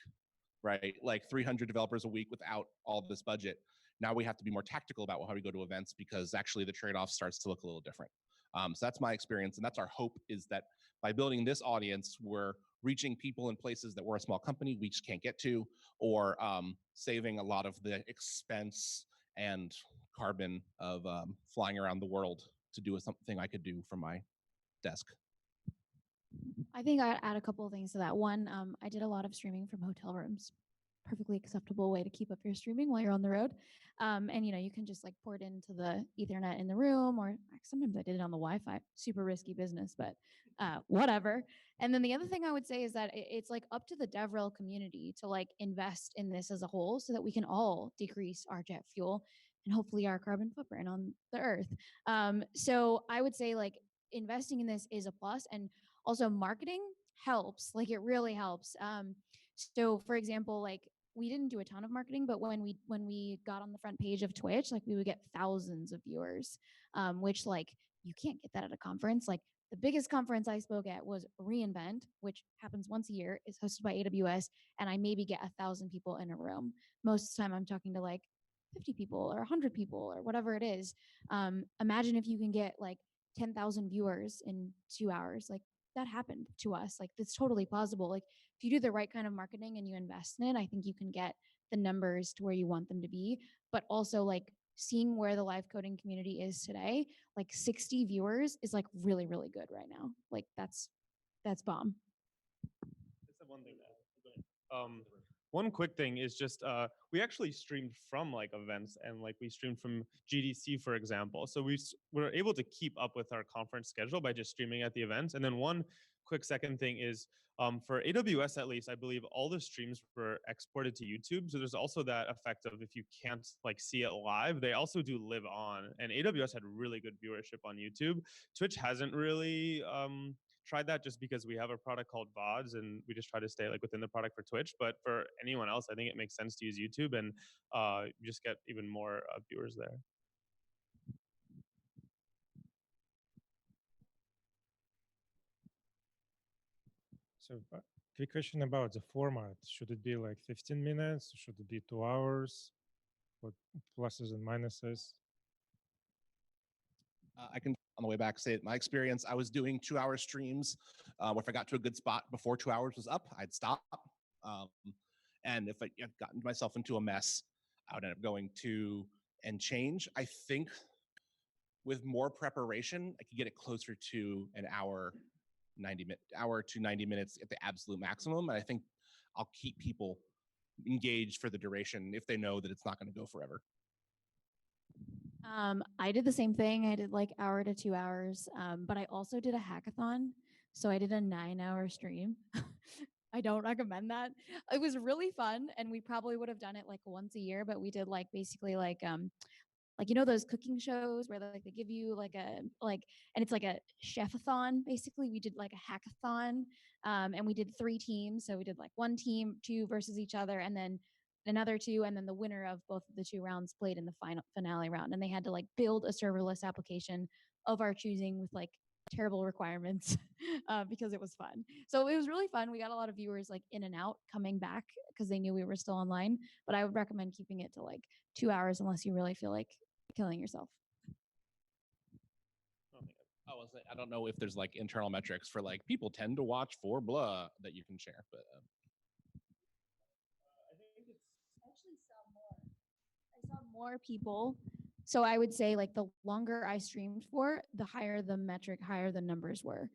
right? Like 300 developers a week without all this budget. Now we have to be more tactical about how we go to events because actually the trade-off starts to look a little different. So that's my experience, and that's our hope, is that by building this audience, we're reaching people in places that we're a small company, we just can't get to, or saving a lot of the expense and carbon of flying around the world to do something I could do from my desk. I think I'd add a couple of things to that. One, I did a lot of streaming from hotel rooms. Perfectly acceptable way to keep up your streaming while you're on the road. And you can just like port into the Ethernet in the room, or sometimes I did it on the Wi-Fi. Super risky business, but whatever. And then the other thing I would say is that it's like up to the DevRel community to like invest in this as a whole, so that we can all decrease our jet fuel and hopefully our carbon footprint on the earth. So I would say like investing in this is a plus, and also marketing helps. Like it really helps. So for example, like we didn't do a ton of marketing, but when we got on the front page of Twitch, like we would get thousands of viewers, which like you can't get that at a conference. Like the biggest conference I spoke at was reInvent, which happens once a year, is hosted by AWS, and I maybe get 1,000 people in a room. Most of the time I'm talking to like 50 people or 100 people or whatever it is. Imagine if you can get like 10,000 viewers in 2 hours. Like that happened to us. Like it's totally plausible. Like if you do the right kind of marketing and you invest in it, I think you can get the numbers to where you want them to be. But also like seeing where the live coding community is today, like 60 viewers is like really, really good right now. Like that's bomb. One thing one quick thing is just we actually streamed from like events, and like we streamed from GDC, for example. So we were able to keep up with our conference schedule by just streaming at the events. And then one quick second thing is for AWS, at least, I believe all the streams were exported to YouTube. So there's also that effect of if you can't like see it live, they also do live on. And AWS had really good viewership on YouTube. Twitch hasn't really tried that, just because we have a product called VODs and we just try to stay like within the product for Twitch. But for anyone else, I think it makes sense to use YouTube, and you just get even more viewers there. So quick question about the format. Should it be like 15 minutes? Should it be 2 hours? What pluses and minuses? I can, on the way back, say my experience. I was doing 2-hour streams. If I got to a good spot before 2 hours was up, I'd stop. And if I had gotten myself into a mess, I would end up going to and change. I think with more preparation, I could get it closer to an hour, 90 minutes at the absolute maximum. And I think I'll keep people engaged for the duration if they know that it's not going to go forever. I did the same thing. I did like hour to 2 hours, but I also did a hackathon. So I did a 9-hour stream. I don't recommend that. It was really fun, and we probably would have done it like once a year, but we did like basically like those cooking shows where they give you like and it's like a chef-a-thon. Basically, we did like a hackathon, and we did 3 teams. So we did like one team, 2 versus each other, and then another 2, and then the winner of both of the 2 rounds played in the finale round. And they had to like build a serverless application of our choosing with like terrible requirements because it was fun. So it was really fun. We got a lot of viewers like in and out coming back because they knew we were still online. But I would recommend keeping it to like 2 hours unless you really feel like killing yourself. I don't know if there's like internal metrics for like people tend to watch for blah that you can share, but I think it's actually I saw more people. So I would say like the longer I streamed for, the higher the metric, higher the numbers were.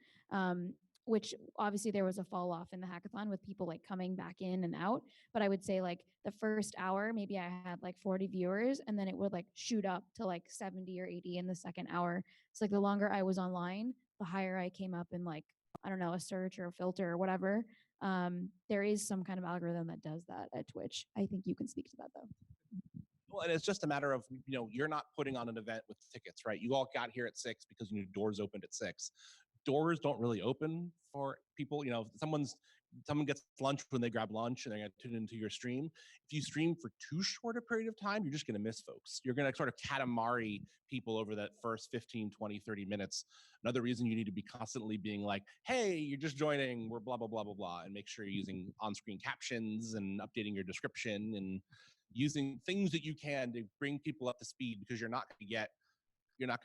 which obviously there was a fall off in the hackathon with people like coming back in and out. But I would say like the first hour, maybe I had like 40 viewers, and then it would like shoot up to like 70 or 80 in the second hour. So like the longer I was online, the higher I came up in like, I don't know, a search or a filter or whatever. There is some kind of algorithm that does that at Twitch. I think you can speak to that though. Well, and it's just a matter of, you're not putting on an event with tickets, right? You all got here at 6 because doors opened at 6. Doors don't really open for people. If someone gets lunch when they grab lunch and they're going to tune into your stream. If you stream for too short a period of time, you're just going to miss folks. You're going to sort of katamari people over that first 15, 20, 30 minutes. Another reason you need to be constantly being like, hey, you're just joining, we're blah, blah, blah, blah, blah, and make sure you're using on-screen captions and updating your description and using things that you can to bring people up to speed, because you're not going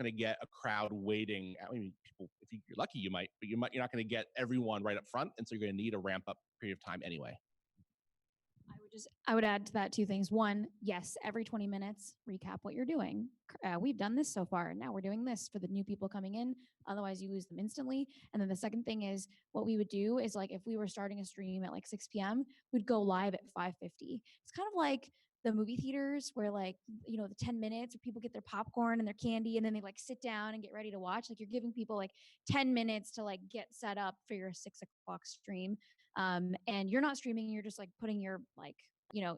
to get a crowd waiting. I mean, people, if you're lucky, you might, but you're not going to get everyone right up front, and so you're going to need a ramp up period of time anyway. I would add to that 2 things. One, yes, every 20 minutes, recap what you're doing. We've done this so far. Now we're doing this for the new people coming in. Otherwise, you lose them instantly. And then the second thing is what we would do is like if we were starting a stream at like 6 p.m., we'd go live at 5:50. It's kind of like the movie theaters where like, the 10 minutes where people get their popcorn and their candy and then they like sit down and get ready to watch. Like you're giving people like 10 minutes to like get set up for your 6 o'clock stream. And you're not streaming, you're just like putting your like,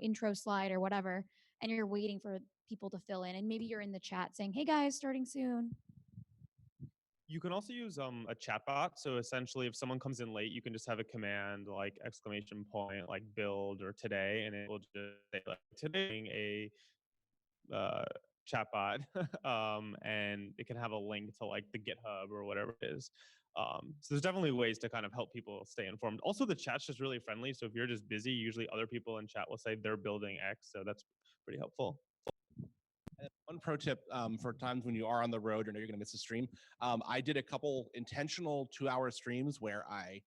intro slide or whatever, and you're waiting for people to fill in. And maybe you're in the chat saying, hey guys, starting soon. You can also use a chat bot. So essentially, if someone comes in late, you can just have a command like exclamation point, like build or today, and it will just say like today a chat bot, and it can have a link to like the GitHub or whatever it is. So there's definitely ways to kind of help people stay informed. Also, the chat's just really friendly. So if you're just busy, usually other people in chat will say they're building X. So that's pretty helpful. One pro tip for times when you are on the road or know you're going to miss a stream, I did a couple intentional 2-hour streams where I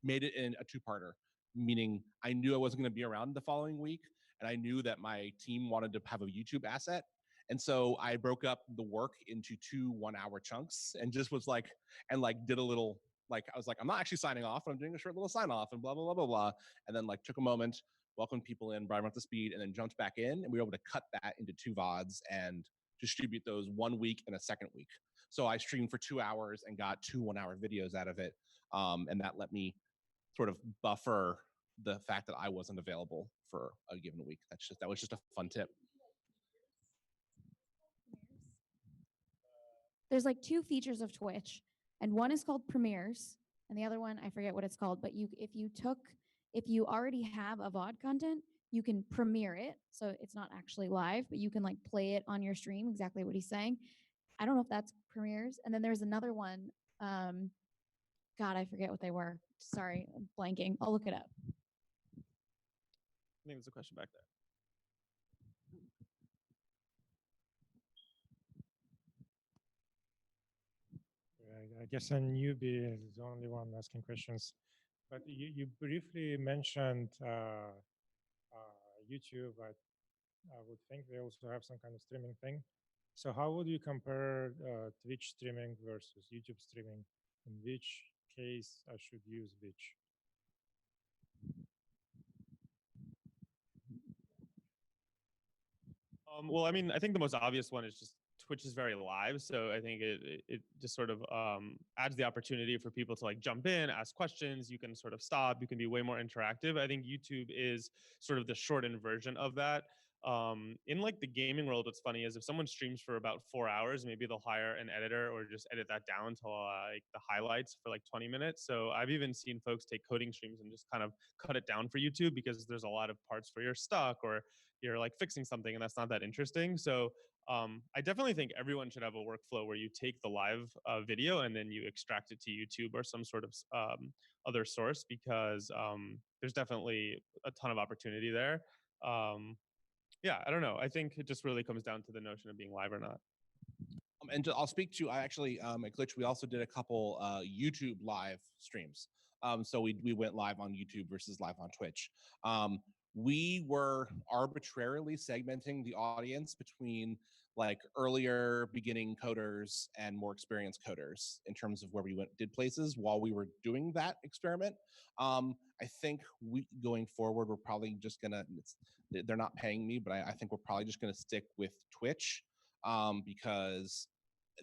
made it in a 2-parter, meaning I knew I wasn't going to be around the following week, and I knew that my team wanted to have a YouTube asset. And so I broke up the work into 2 1-hour chunks and just was like, did a little, I was like, I'm not actually signing off, I'm doing a short little sign off and blah, blah, blah, blah, blah. And then took a moment, welcomed people in, brought them up to speed, and then jumped back in. And we were able to cut that into 2 VODs and distribute those 1 week and a second week. So I streamed for 2 hours and got 2 1-hour videos out of it. And that let me sort of buffer the fact that I wasn't available for a given week. That was just a fun tip. There's like 2 features of Twitch, and one is called premieres, and the other one, I forget what it's called, but if you already have a VOD content, you can premiere it. So it's not actually live, but you can like play it on your stream, exactly what he's saying. I don't know if that's premieres. And then there's another one. God, I forget what they were. Sorry, I'm blanking. I'll look it up. I think there's a question back there. I guess a newbie is the only one asking questions. But you briefly mentioned YouTube. I would think they also have some kind of streaming thing. So how would you compare Twitch streaming versus YouTube streaming? In which case I should use which? Well, I mean, I think the most obvious one is just Twitch is very live, so I think it just sort of adds the opportunity for people to like jump in, ask questions. You can sort of stop. You can be way more interactive. I think YouTube is sort of the shortened version of that. In like the gaming world, what's funny is if someone streams for about 4 hours, maybe they'll hire an editor or just edit that down to like the highlights for like 20 minutes. So I've even seen folks take coding streams and just kind of cut it down for YouTube because there's a lot of parts where you're stuck or you're like fixing something and that's not that interesting. So I definitely think everyone should have a workflow where you take the live video and then you extract it to YouTube or some sort of other source because there's definitely a ton of opportunity there. Yeah, I don't know. I think it just really comes down to the notion of being live or not. And I'll speak to, I actually, at Glitch, we also did a couple YouTube live streams. So we went live on YouTube versus live on Twitch. we were arbitrarily segmenting the audience between like earlier beginning coders and more experienced coders in terms of where we did places while we were doing that experiment. I think going forward, we're probably just gonna, they're not paying me, but I think we're probably just gonna stick with Twitch because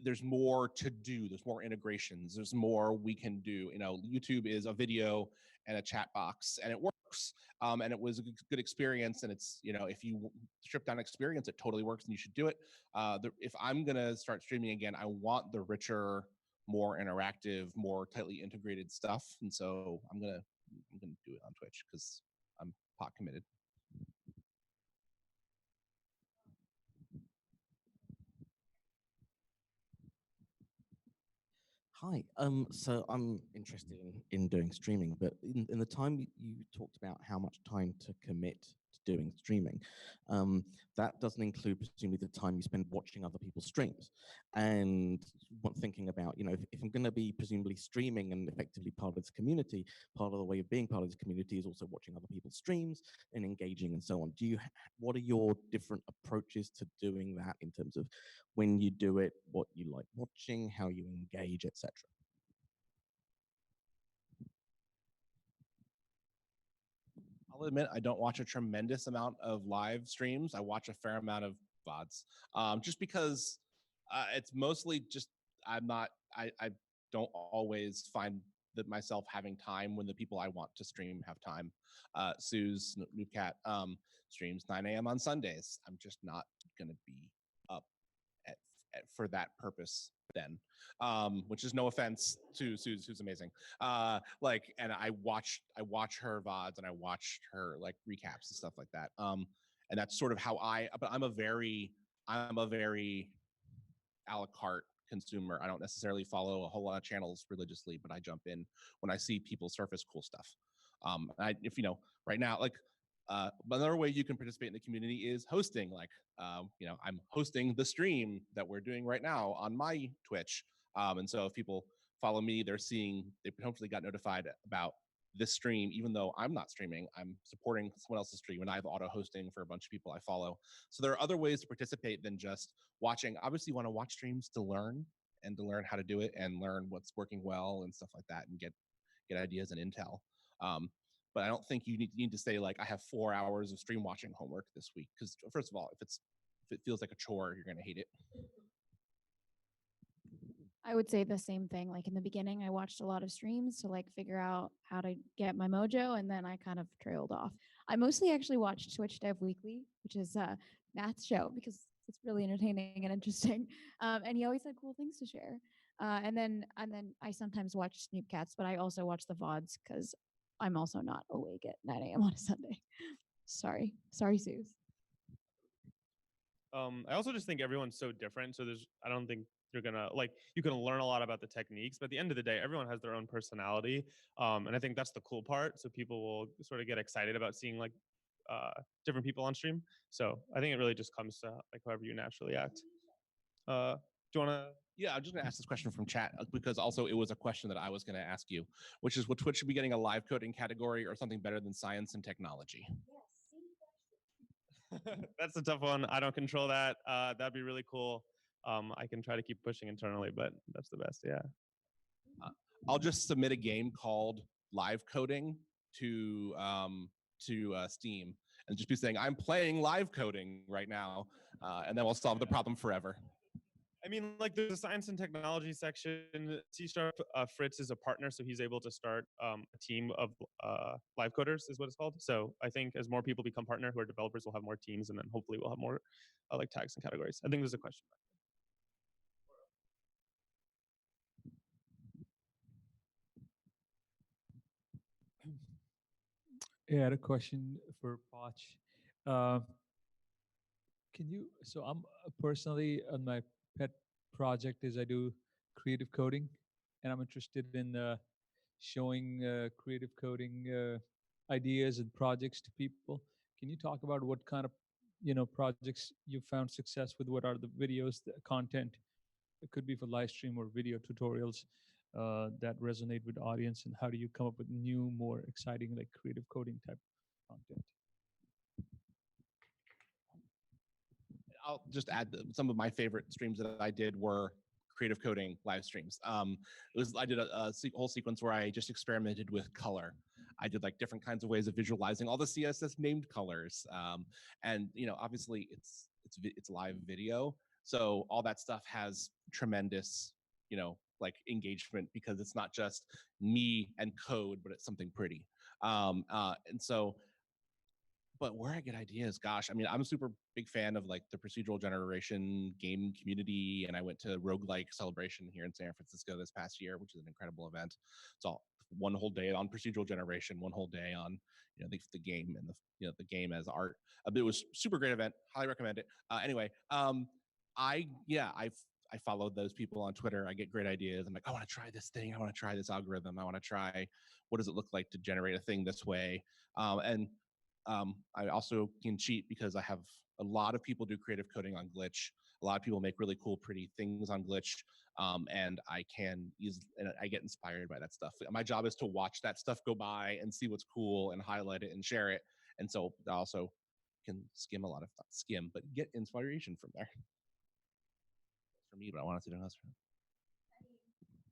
there's more to do. There's more integrations. There's more we can do. You know, YouTube is a video and a chat box, and it works. And it was a good experience. And it's, you know, if you strip down experience, it totally works, and you should do it. If I'm gonna start streaming again, I want the richer, more interactive, more tightly integrated stuff. And so I'm gonna do it on Twitch because I'm pot committed. Hi. So I'm interested in doing streaming, but in the time you talked about how much time to commit to doing streaming, that doesn't include presumably the time you spend watching other people's streams. And thinking about, you know, if I'm going to be presumably streaming and effectively part of this community, part of the way of being part of this community is also watching other people's streams and engaging and so on. What are your different approaches to doing that in terms of when you do it, what you like watching, how you engage, etc.? I'll admit I don't watch a tremendous amount of live streams. I watch a fair amount of VODs, just because it's mostly just I don't always find that myself having time when the people I want to stream have time. Sue's Noobcat streams 9 a.m. on Sundays. I'm just not gonna be up for that purpose then, which is no offense to Suze, who's amazing. And I watch her VODs and I watch her like recaps and stuff like that. And that's sort of how but I'm a very a la carte consumer. I don't necessarily follow a whole lot of channels religiously, but I jump in when I see people surface cool stuff. If you know, right now, like another way you can participate in the community is hosting. Like, you know, I'm hosting the stream that we're doing right now on my Twitch. And so if people follow me, they hopefully got notified about this stream, even though I'm not streaming, I'm supporting someone else's stream and I have auto hosting for a bunch of people I follow. So there are other ways to participate than just watching. Obviously you want to watch streams to learn how to do it and learn what's working well and stuff like that and get ideas and intel. But I don't think you need to say like I have 4 hours of stream watching homework this week, because first of all, if it feels like a chore, you're gonna hate it. I would say the same thing. Like in the beginning, I watched a lot of streams to like figure out how to get my mojo, and then I kind of trailed off. I mostly actually watch Twitch Dev Weekly, which is Matt's show, because it's really entertaining and interesting, and he always had cool things to share. And then I sometimes watch Snoopcats, but I also watch the VODs because I'm also not awake at 9 a.m. on a Sunday. Sorry, Suze. I also just think everyone's so different. So I don't think you're gonna you can learn a lot about the techniques, but at the end of the day, everyone has their own personality. And I think that's the cool part. So people will sort of get excited about seeing like different people on stream. So I think it really just comes to like however you naturally act. Do you want to? Yeah, I'm just going to ask this question from chat because also it was a question that I was going to ask you, which is would Twitch be getting a live coding category or something better than science and technology? That's a tough one. I don't control that. That'd be really cool. I can try to keep pushing internally, but that's the best. Yeah. I'll just submit a game called Live Coding to Steam and just be saying I'm playing live coding right now, and then we'll solve the problem forever. I mean, like there's a science and technology section. C# Fritz is a partner, so he's able to start a team of live coders, is what it's called. So I think as more people become partner who are developers, we'll have more teams, and then hopefully we'll have more like tags and categories. I think there's a question. Yeah, I had a question for Poch. So I'm personally on my pet project is I do creative coding, and I'm interested in showing creative coding ideas and projects to people. Can you talk about what kind of projects you found success with? What are the videos, the content? It could be for live stream or video tutorials that resonate with the audience, and how do you come up with new, more exciting, like creative coding type content? I'll just add some of my favorite streams that I did were creative coding live streams. I did a whole sequence where I just experimented with color. I did like different kinds of ways of visualizing all the CSS named colors, and obviously it's live video, so all that stuff has tremendous like engagement because it's not just me and code, but it's something pretty. And so but where I get ideas, gosh, I mean, I'm a super big fan of like the procedural generation game community, and I went to Roguelike Celebration here in San Francisco this past year, which is an incredible event. It's all one whole day on procedural generation, one whole day on the game and the game as art. But it was super great event. Highly recommend it. Anyway, I followed those people on Twitter. I get great ideas. I'm like, I want to try this thing. I want to try this algorithm. I want to try what does it look like to generate a thing this way. I also can cheat because I have a lot of people do creative coding on Glitch. A lot of people make really cool, pretty things on Glitch, and I get inspired by that stuff. My job is to watch that stuff go by and see what's cool and highlight it and share it. And so I also can but get inspiration from there. For me, but I want to see it else.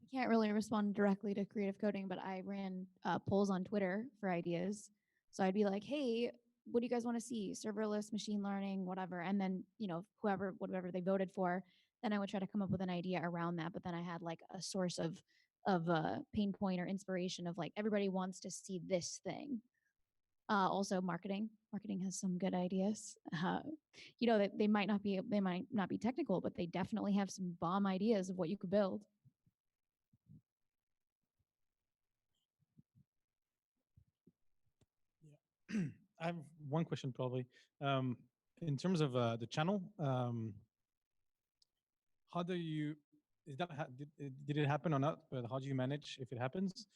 I can't really respond directly to creative coding, but I ran polls on Twitter for ideas. So I'd be like, hey, what do you guys want to see? Serverless, machine learning, whatever. And then, whatever they voted for, then I would try to come up with an idea around that. But then I had like a source of pain point or inspiration of like, everybody wants to see this thing. Also marketing has some good ideas. They might not be technical, but they definitely have some bomb ideas of what you could build. I have one question probably. In terms of the channel, how do you, did it happen or not? But how do you manage if it happens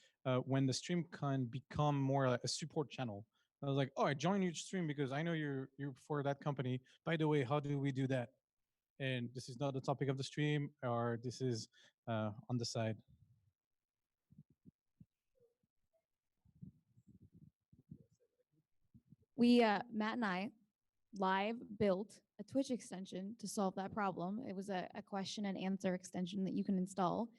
when the stream can become more like a support channel? I was like, oh, I joined your stream because I know you're for that company. By the way, how do we do that? And this is not the topic of the stream, or this is on the side. We, Matt and I, live built a Twitch extension to solve that problem. It was a question and answer extension that you can install.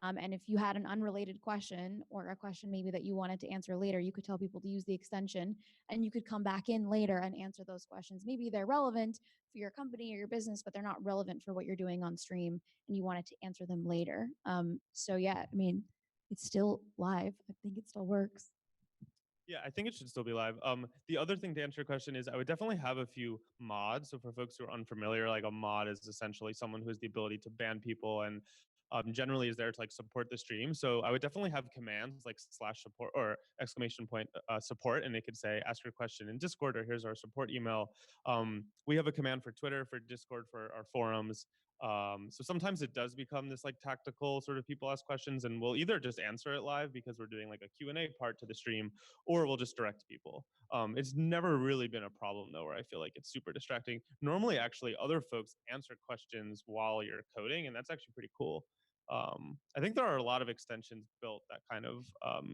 And if you had an unrelated question or a question maybe that you wanted to answer later, you could tell people to use the extension and you could come back in later and answer those questions. Maybe they're relevant for your company or your business, but they're not relevant for what you're doing on stream and you wanted to answer them later. So yeah, I mean, it's still live. I think it still works. Yeah, I think it should still be live. The other thing to answer your question is I would definitely have a few mods. So for folks who are unfamiliar, like a mod is essentially someone who has the ability to ban people and generally is there to like support the stream. So I would definitely have commands like /support or ! Support, and it could say ask your question in Discord or here's our support email. We have a command for Twitter, for Discord, for our forums. So sometimes it does become this like tactical sort of people ask questions and we'll either just answer it live because we're doing like a Q&A part to the stream, or we'll just direct people. It's never really been a problem though, where I feel like it's super distracting. Normally, actually, other folks answer questions while you're coding, and that's actually pretty cool. I think there are a lot of extensions built that kind of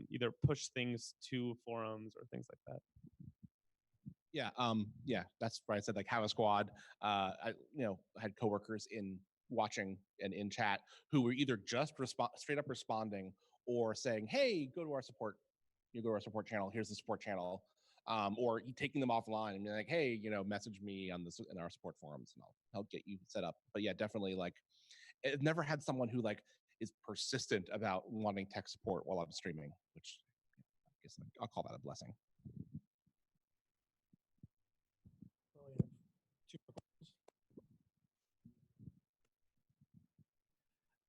either push things to forums or things like that. Yeah, that's why I said like have a squad. I had coworkers in watching and in chat who were either just straight up responding or saying, "Hey, go to our support. You go to our support channel. Here's the support channel," or taking them offline and being like, "Hey, message me on this in our support forums, and I'll help get you set up." But yeah, definitely like, I've never had someone who like is persistent about wanting tech support while I'm streaming, which I guess I'll call that a blessing.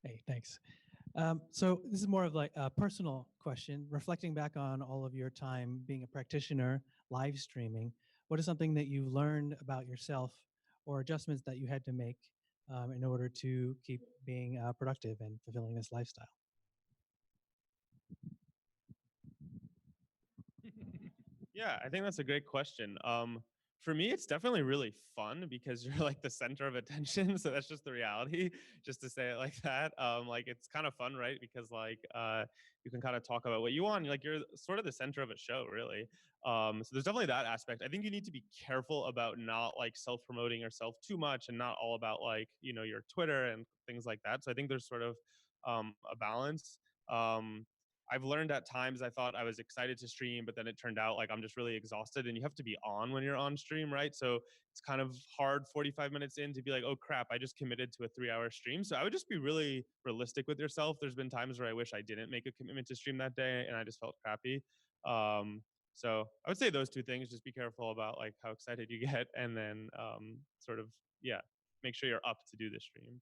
Hey, thanks. So this is more of like a personal question. Reflecting back on all of your time being a practitioner, live streaming, what is something that you learned about yourself or adjustments that you had to make in order to keep being productive and fulfilling this lifestyle? Yeah, I think that's a great question. For me, it's definitely really fun because you're like the center of attention. So that's just the reality, just to say it like that. Like it's kind of fun, right? Because like you can kind of talk about what you want. Like you're sort of the center of a show, really. So there's definitely that aspect. I think you need to be careful about not like self-promoting yourself too much and not all about like, you know, your Twitter and things like that. So I think there's sort of a balance. Um, I've learned at times I thought I was excited to stream, but then it turned out like I'm just really exhausted and you have to be on when you're on stream, right? So it's kind of hard 45 minutes in to be like, oh crap, I just committed to a 3-hour stream. So I would just be really realistic with yourself. There's been times where I wish I didn't make a commitment to stream that day and I just felt crappy. So I would say those two things, just be careful about like how excited you get and then sort of, yeah, make sure you're up to do the stream.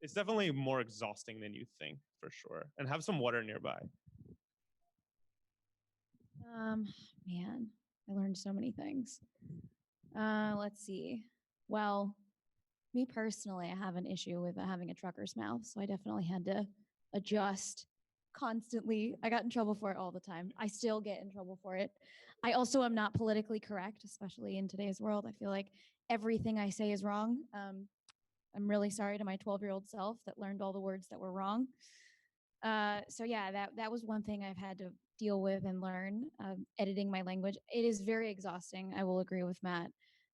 It's definitely more exhausting than you think, for sure. And have some water nearby. Man, I learned so many things. Let's see. Well, me personally, I have an issue with having a trucker's mouth, so I definitely had to adjust constantly. I got in trouble for it all the time. I still get in trouble for it. I also am not politically correct, especially in today's world. I feel like everything I say is wrong. I'm really sorry to my 12-year-old self that learned all the words that were wrong. So yeah, that was one thing I've had to deal with and learn, editing my language. It is very exhausting. I will agree with Matt.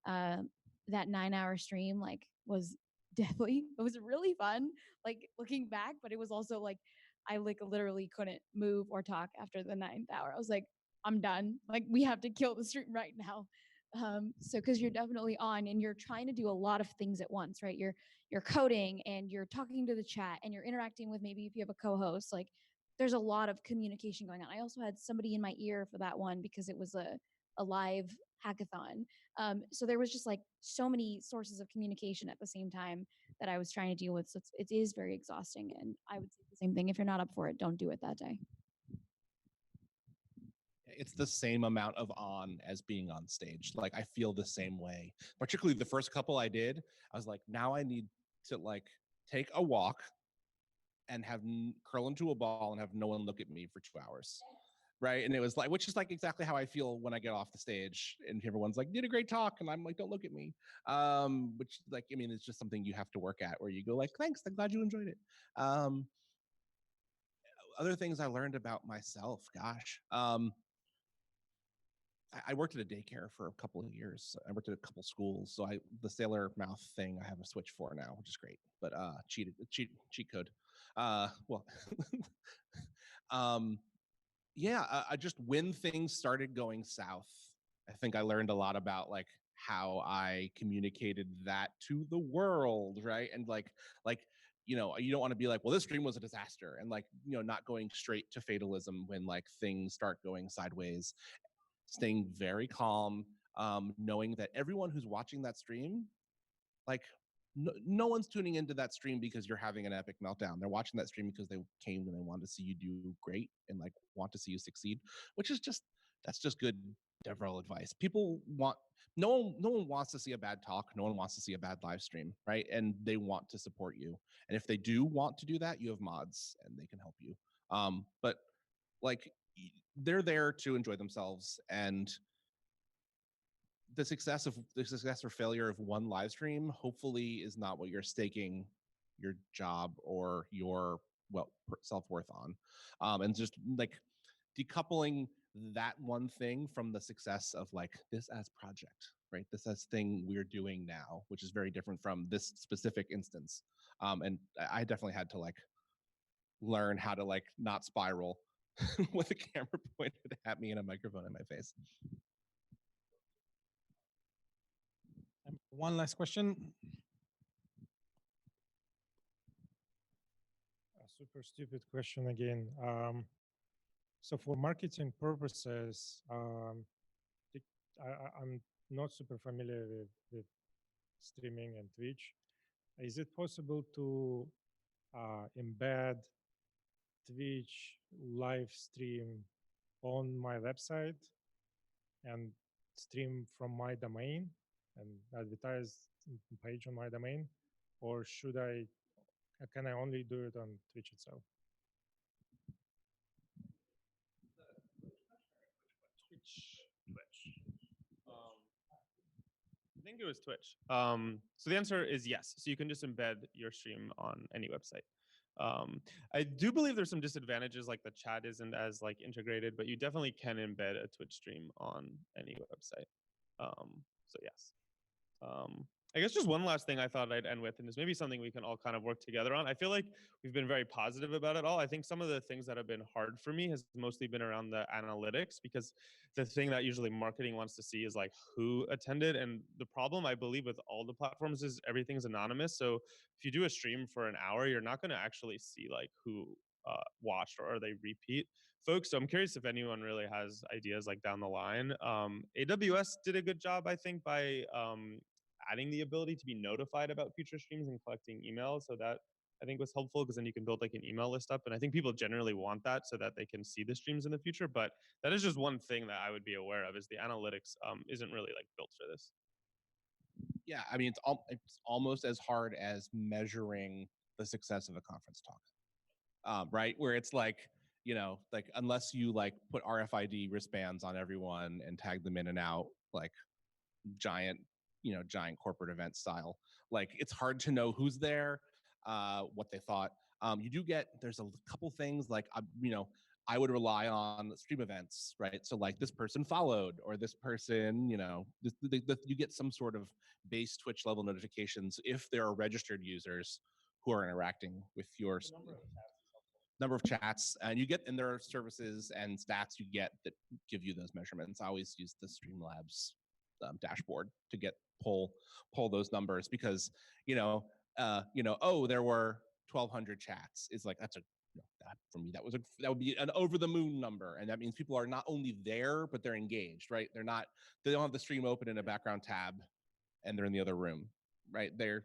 That 9-hour stream like was definitely, it was really fun, like looking back, but it was also like, I like literally couldn't move or talk after the 9th hour. I was like, I'm done. Like we have to kill the stream right now. So because you're definitely on and you're trying to do a lot of things at once, right? You're coding and you're talking to the chat and you're interacting with, maybe if you have a co-host, like there's a lot of communication going on. I also had somebody in my ear for that one because it was a live hackathon. So there was just like so many sources of communication at the same time that I was trying to deal with. So it is very exhausting. And I would say the same thing. If you're not up for it, don't do it that day. It's the same amount of on as being on stage. Like I feel the same way. Particularly the first couple I did, I was like, now I need to like take a walk and have curl into a ball and have no one look at me for 2 hours. Right. And it was like, which is like exactly how I feel when I get off the stage and everyone's like, did a great talk. And I'm like, don't look at me. Which like, I mean, it's just something you have to work at where you go like, thanks, I'm glad you enjoyed it. Other things I learned about myself, gosh. I worked at a daycare for a couple of years. I worked at a couple schools. So the sailor mouth thing, I have a switch for now, which is great, but cheat code. Well, yeah, I just, when things started going south, I think I learned a lot about like how I communicated that to the world, right? And like, you know, you don't want to be like, well, this stream was a disaster, and like, you know, not going straight to fatalism when like things start going sideways. Staying very calm, knowing that everyone who's watching that stream, like no one's tuning into that stream because you're having an epic meltdown. They're watching that stream because they came and they want to see you do great and like want to see you succeed, which is just, that's just good DevRel advice. People want, no one wants to see a bad talk. No one wants to see a bad live stream, right? And they want to support you. And if they do want to do that, you have mods and they can help you. But like, they're there to enjoy themselves, and the success or failure of one live stream hopefully is not what you're staking your job or your self-worth on. And just like decoupling that one thing from the success of like this as project, right? This as thing we're doing now, which is very different from this specific instance. And I definitely had to like learn how to like not spiral with a camera pointed at me and a microphone in my face. One last question. A super stupid question again. So for marketing purposes, I'm not super familiar with streaming and Twitch. Is it possible to embed Twitch live stream on my website and stream from my domain and advertise page on my domain, or can I only do it on Twitch itself? think it was Twitch. So the answer is yes. So you can just embed your stream on any website. I do believe there's some disadvantages, like the chat isn't as like integrated, but you definitely can embed a Twitch stream on any website. So yes. I guess just one last thing I thought I'd end with, and is maybe something we can all kind of work together on. I feel like we've been very positive about it all. I think some of the things that have been hard for me has mostly been around the analytics, because the thing that usually marketing wants to see is like who attended. And the problem I believe with all the platforms is everything's anonymous. So if you do a stream for an hour, you're not going to actually see like who watched or are they repeat folks. So I'm curious if anyone really has ideas like down the line. AWS did a good job, I think, by adding the ability to be notified about future streams and collecting emails. So that I think was helpful, because then you can build like an email list up. And I think people generally want that so that they can see the streams in the future. But that is just one thing that I would be aware of, is the analytics isn't really like built for this. Yeah, I mean, it's almost as hard as measuring the success of a conference talk, right? Where it's like, you know, like unless you like put RFID wristbands on everyone and tag them in and out, like giant corporate event style, like it's hard to know who's there, what they thought. You do get, there's a couple things like, I would rely on stream events, right? So like this person followed, or this person, you get some sort of base Twitch level notifications if there are registered users who are interacting with your number of chats, and there are services and stats you get that give you those measurements. I always use the Streamlabs dashboard to pull those numbers, because oh, there were 1,200 chats. Is like, that's a for me, that would be an over the moon number, and that means people are not only there but they're engaged, right? They don't have the stream open in a background tab and they're in the other room, right? They're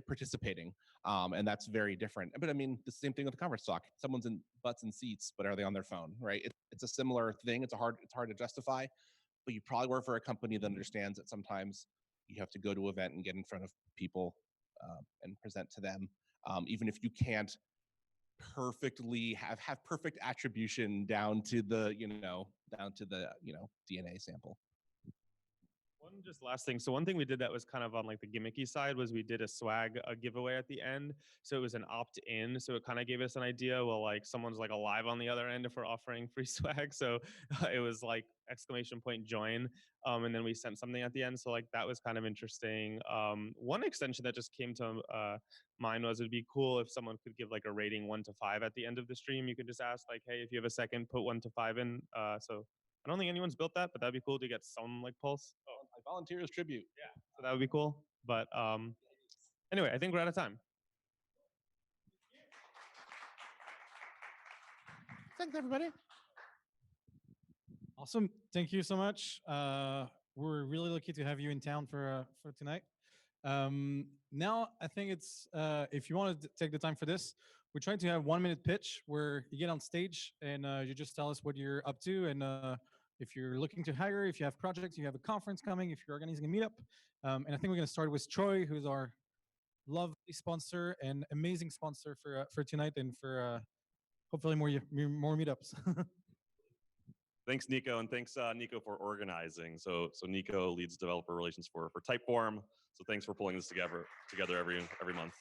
participating, and that's very different. But I mean, the same thing with the conference talk. Someone's in butts and seats, but are they on their phone, right? It's a similar thing. It's hard to justify, but you probably work for a company that understands that sometimes you have to go to an event and get in front of people and present to them, even if you can't perfectly have perfect attribution down to the DNA sample. One just last thing. So one thing we did that was kind of on like the gimmicky side was we did a giveaway at the end. So it was an opt-in. So it kind of gave us an idea. Well, like someone's like alive on the other end if we're offering free swag. So it was like !join. And then we sent something at the end. So like that was kind of interesting. One extension that just came to mind was it'd be cool if someone could give like a rating 1 to 5 at the end of the stream. You could just ask like, hey, if you have a second, put 1 to 5 in. So I don't think anyone's built that, but that'd be cool to get some like pulse. Volunteers tribute. Yeah, so that would be cool. But anyway, I think we're out of time. Thanks, everybody. Awesome. Thank you so much. We're really lucky to have you in town for tonight. Now, I think it's, if you want to take the time for this, we're trying to have 1 minute pitch where you get on stage and you just tell us what you're up to, and if you're looking to hire, if you have projects, you have a conference coming, if you're organizing a meetup. And I think we're going to start with Troy, who's our lovely sponsor and amazing sponsor for tonight and for hopefully more meetups. Thanks, Nico, and thanks, Nico, for organizing. So Nico leads developer relations for Typeform. So thanks for pulling this together every month.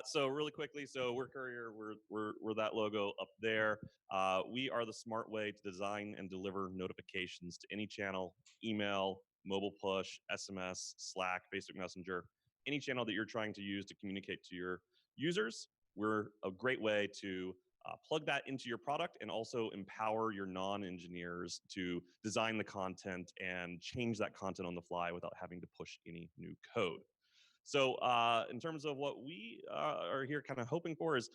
So really quickly, so we're Courier. We're that logo up there. We are the smart way to design and deliver notifications to any channel: email, mobile push, SMS, Slack, Facebook Messenger, any channel that you're trying to use to communicate to your users. We're a great way to plug that into your product and also empower your non-engineers to design the content and change that content on the fly without having to push any new code. So in terms of what we are here kind of hoping for is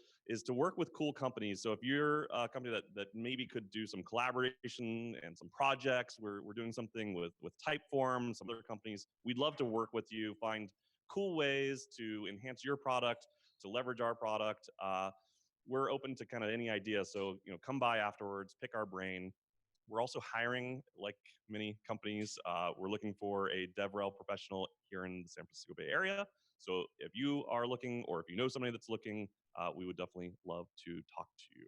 to work with cool companies. So if you're a company that maybe could do some collaboration and some projects, we're doing something with Typeform, some other companies. We'd love to work with you, find cool ways to enhance your product, to leverage our product. We're open to kind of any idea. So come by afterwards, pick our brain. We're also hiring, like many companies. We're looking for a DevRel professional here in the San Francisco Bay Area. So if you are looking, or if you know somebody that's looking, we would definitely love to talk to you.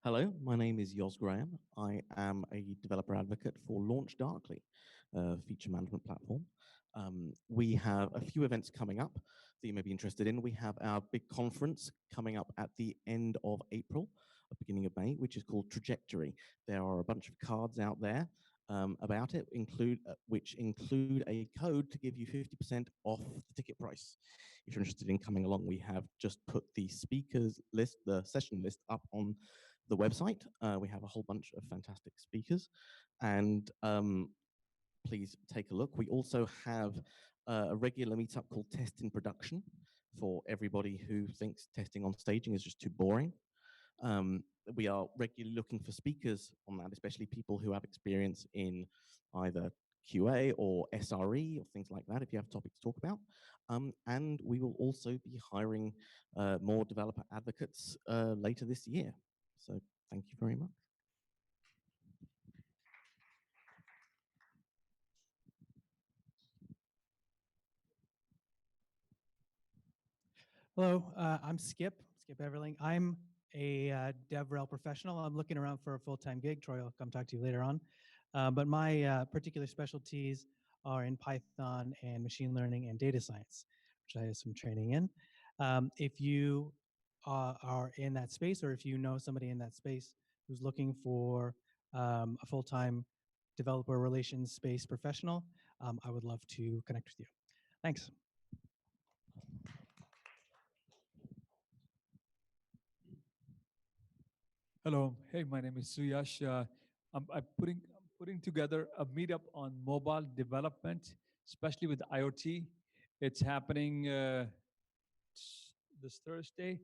Hello, my name is Yoz Graham. I am a developer advocate for Launch Darkly, a feature management platform. We have a few events coming up that you may be interested in. We have our big conference coming up at the end of April, beginning of May, which is called Trajectory. There are a bunch of cards out there about it, which include a code to give you 50% off the ticket price. If you're interested in coming along, we have just put the speakers list, the session list up on the website. We have a whole bunch of fantastic speakers, and please take a look. We also have a regular meetup called Test in Production for everybody who thinks testing on staging is just too boring. We are regularly looking for speakers on that, especially people who have experience in either QA or SRE or things like that, if you have a topic to talk about. And we will also be hiring more developer advocates later this year. So thank you very much. Hello, I'm Skip Everling. I'm a DevRel professional. I'm looking around for a full-time gig. Troy will come talk to you later on. But my particular specialties are in Python and machine learning and data science, which I have some training in. If you are in that space, or if you know somebody in that space who's looking for a full-time developer relations space professional, I would love to connect with you. Thanks. Hello. Hey, my name is Suyash. I'm putting together a meetup on mobile development, especially with IoT. It's happening this Thursday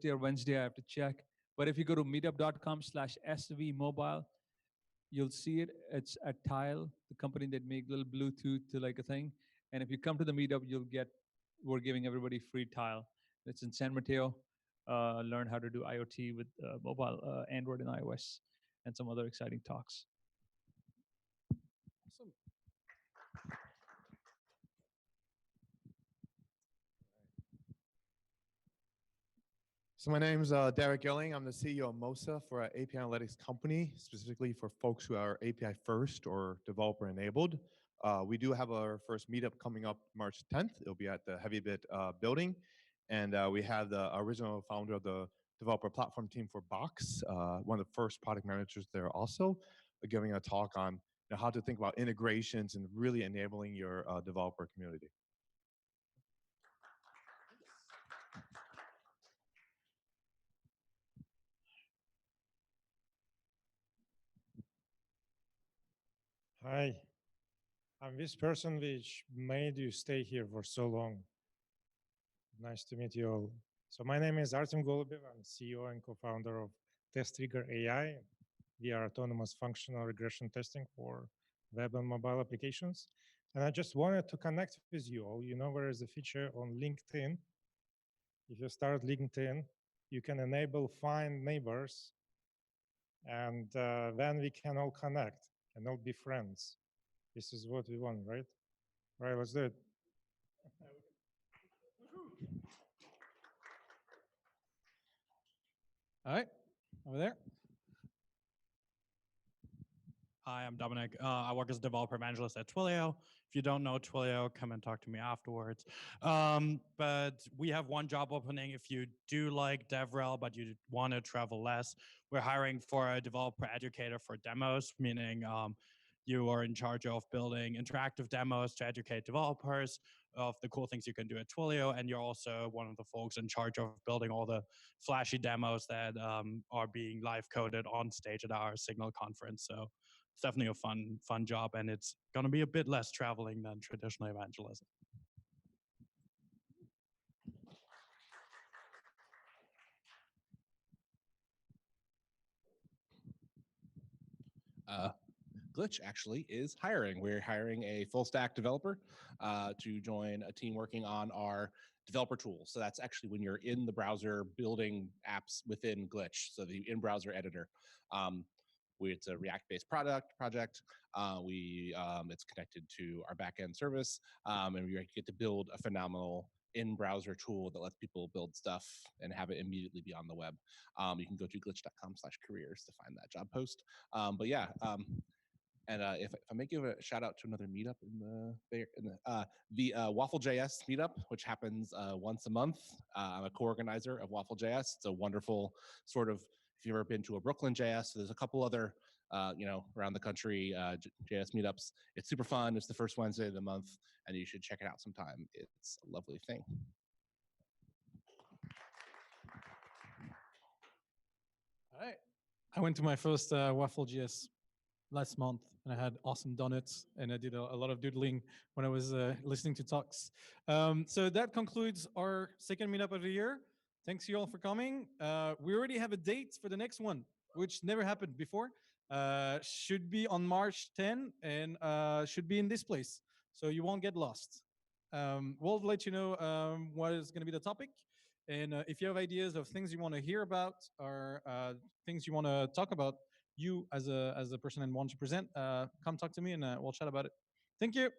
or Wednesday. I have to check. But if you go to meetup.com/svmobile, you'll see it. It's at Tile, the company that make little Bluetooth to like a thing. And if you come to the meetup, we're giving everybody free Tile. It's in San Mateo. Learn how to do IoT with mobile, Android and iOS, and some other exciting talks. Awesome. So my name is Derek Gilling. I'm the CEO of MOSA for an API analytics company, specifically for folks who are API first or developer enabled. We do have our first meetup coming up March 10th. It'll be at the HeavyBit building. And we have the original founder of the developer platform team for Box, one of the first product managers there also, giving a talk on how to think about integrations and really enabling your developer community. Hi, I'm this person which made you stay here for so long. Nice to meet you all. So my name is Artem Golubev. I'm CEO and co-founder of TestTrigger AI. We are autonomous functional regression testing for web and mobile applications. And I just wanted to connect with you all. You know, there is a feature on LinkedIn. If you start LinkedIn, you can enable find neighbors, and then we can all connect and all be friends. This is what we want, right? All right, let's do it. All right, over there. Hi, I'm Dominic. I work as a developer evangelist at Twilio. If you don't know Twilio, come and talk to me afterwards. But we have one job opening. If you do like DevRel, but you want to travel less, we're hiring for a developer educator for demos, meaning you are in charge of building interactive demos to educate developers of the cool things you can do at Twilio, and you're also one of the folks in charge of building all the flashy demos that are being live coded on stage at our Signal conference. So it's definitely a fun job, and it's going to be a bit less traveling than traditional evangelism. Glitch actually is hiring. We're hiring a full stack developer to join a team working on our developer tools. So that's actually when you're in the browser building apps within Glitch, so the in-browser editor. It's a React-based project. It's connected to our backend service, and we get to build a phenomenal in-browser tool that lets people build stuff and have it immediately be on the web. You can go to glitch.com/careers to find that job post. But yeah, and if I may give a shout out to another meetup the Waffle.js meetup, which happens once a month. I'm a co-organizer of Waffle.js. It's a wonderful sort of, if you've ever been to a Brooklyn JS, so there's a couple other, around the country JS meetups. It's super fun. It's the first Wednesday of the month, and you should check it out sometime. It's a lovely thing. All right. I went to my first Waffle.js last month, and I had awesome donuts, and I did a lot of doodling when I was listening to talks. So that concludes our second meetup of the year. Thanks you all for coming. We already have a date for the next one, which never happened before. Should be on March 10 and should be in this place, so you won't get lost. We'll let you know what is going to be the topic. And if you have ideas of things you want to hear about or things you want to talk about, you as a person and want to present, come talk to me and we'll chat about it. Thank you.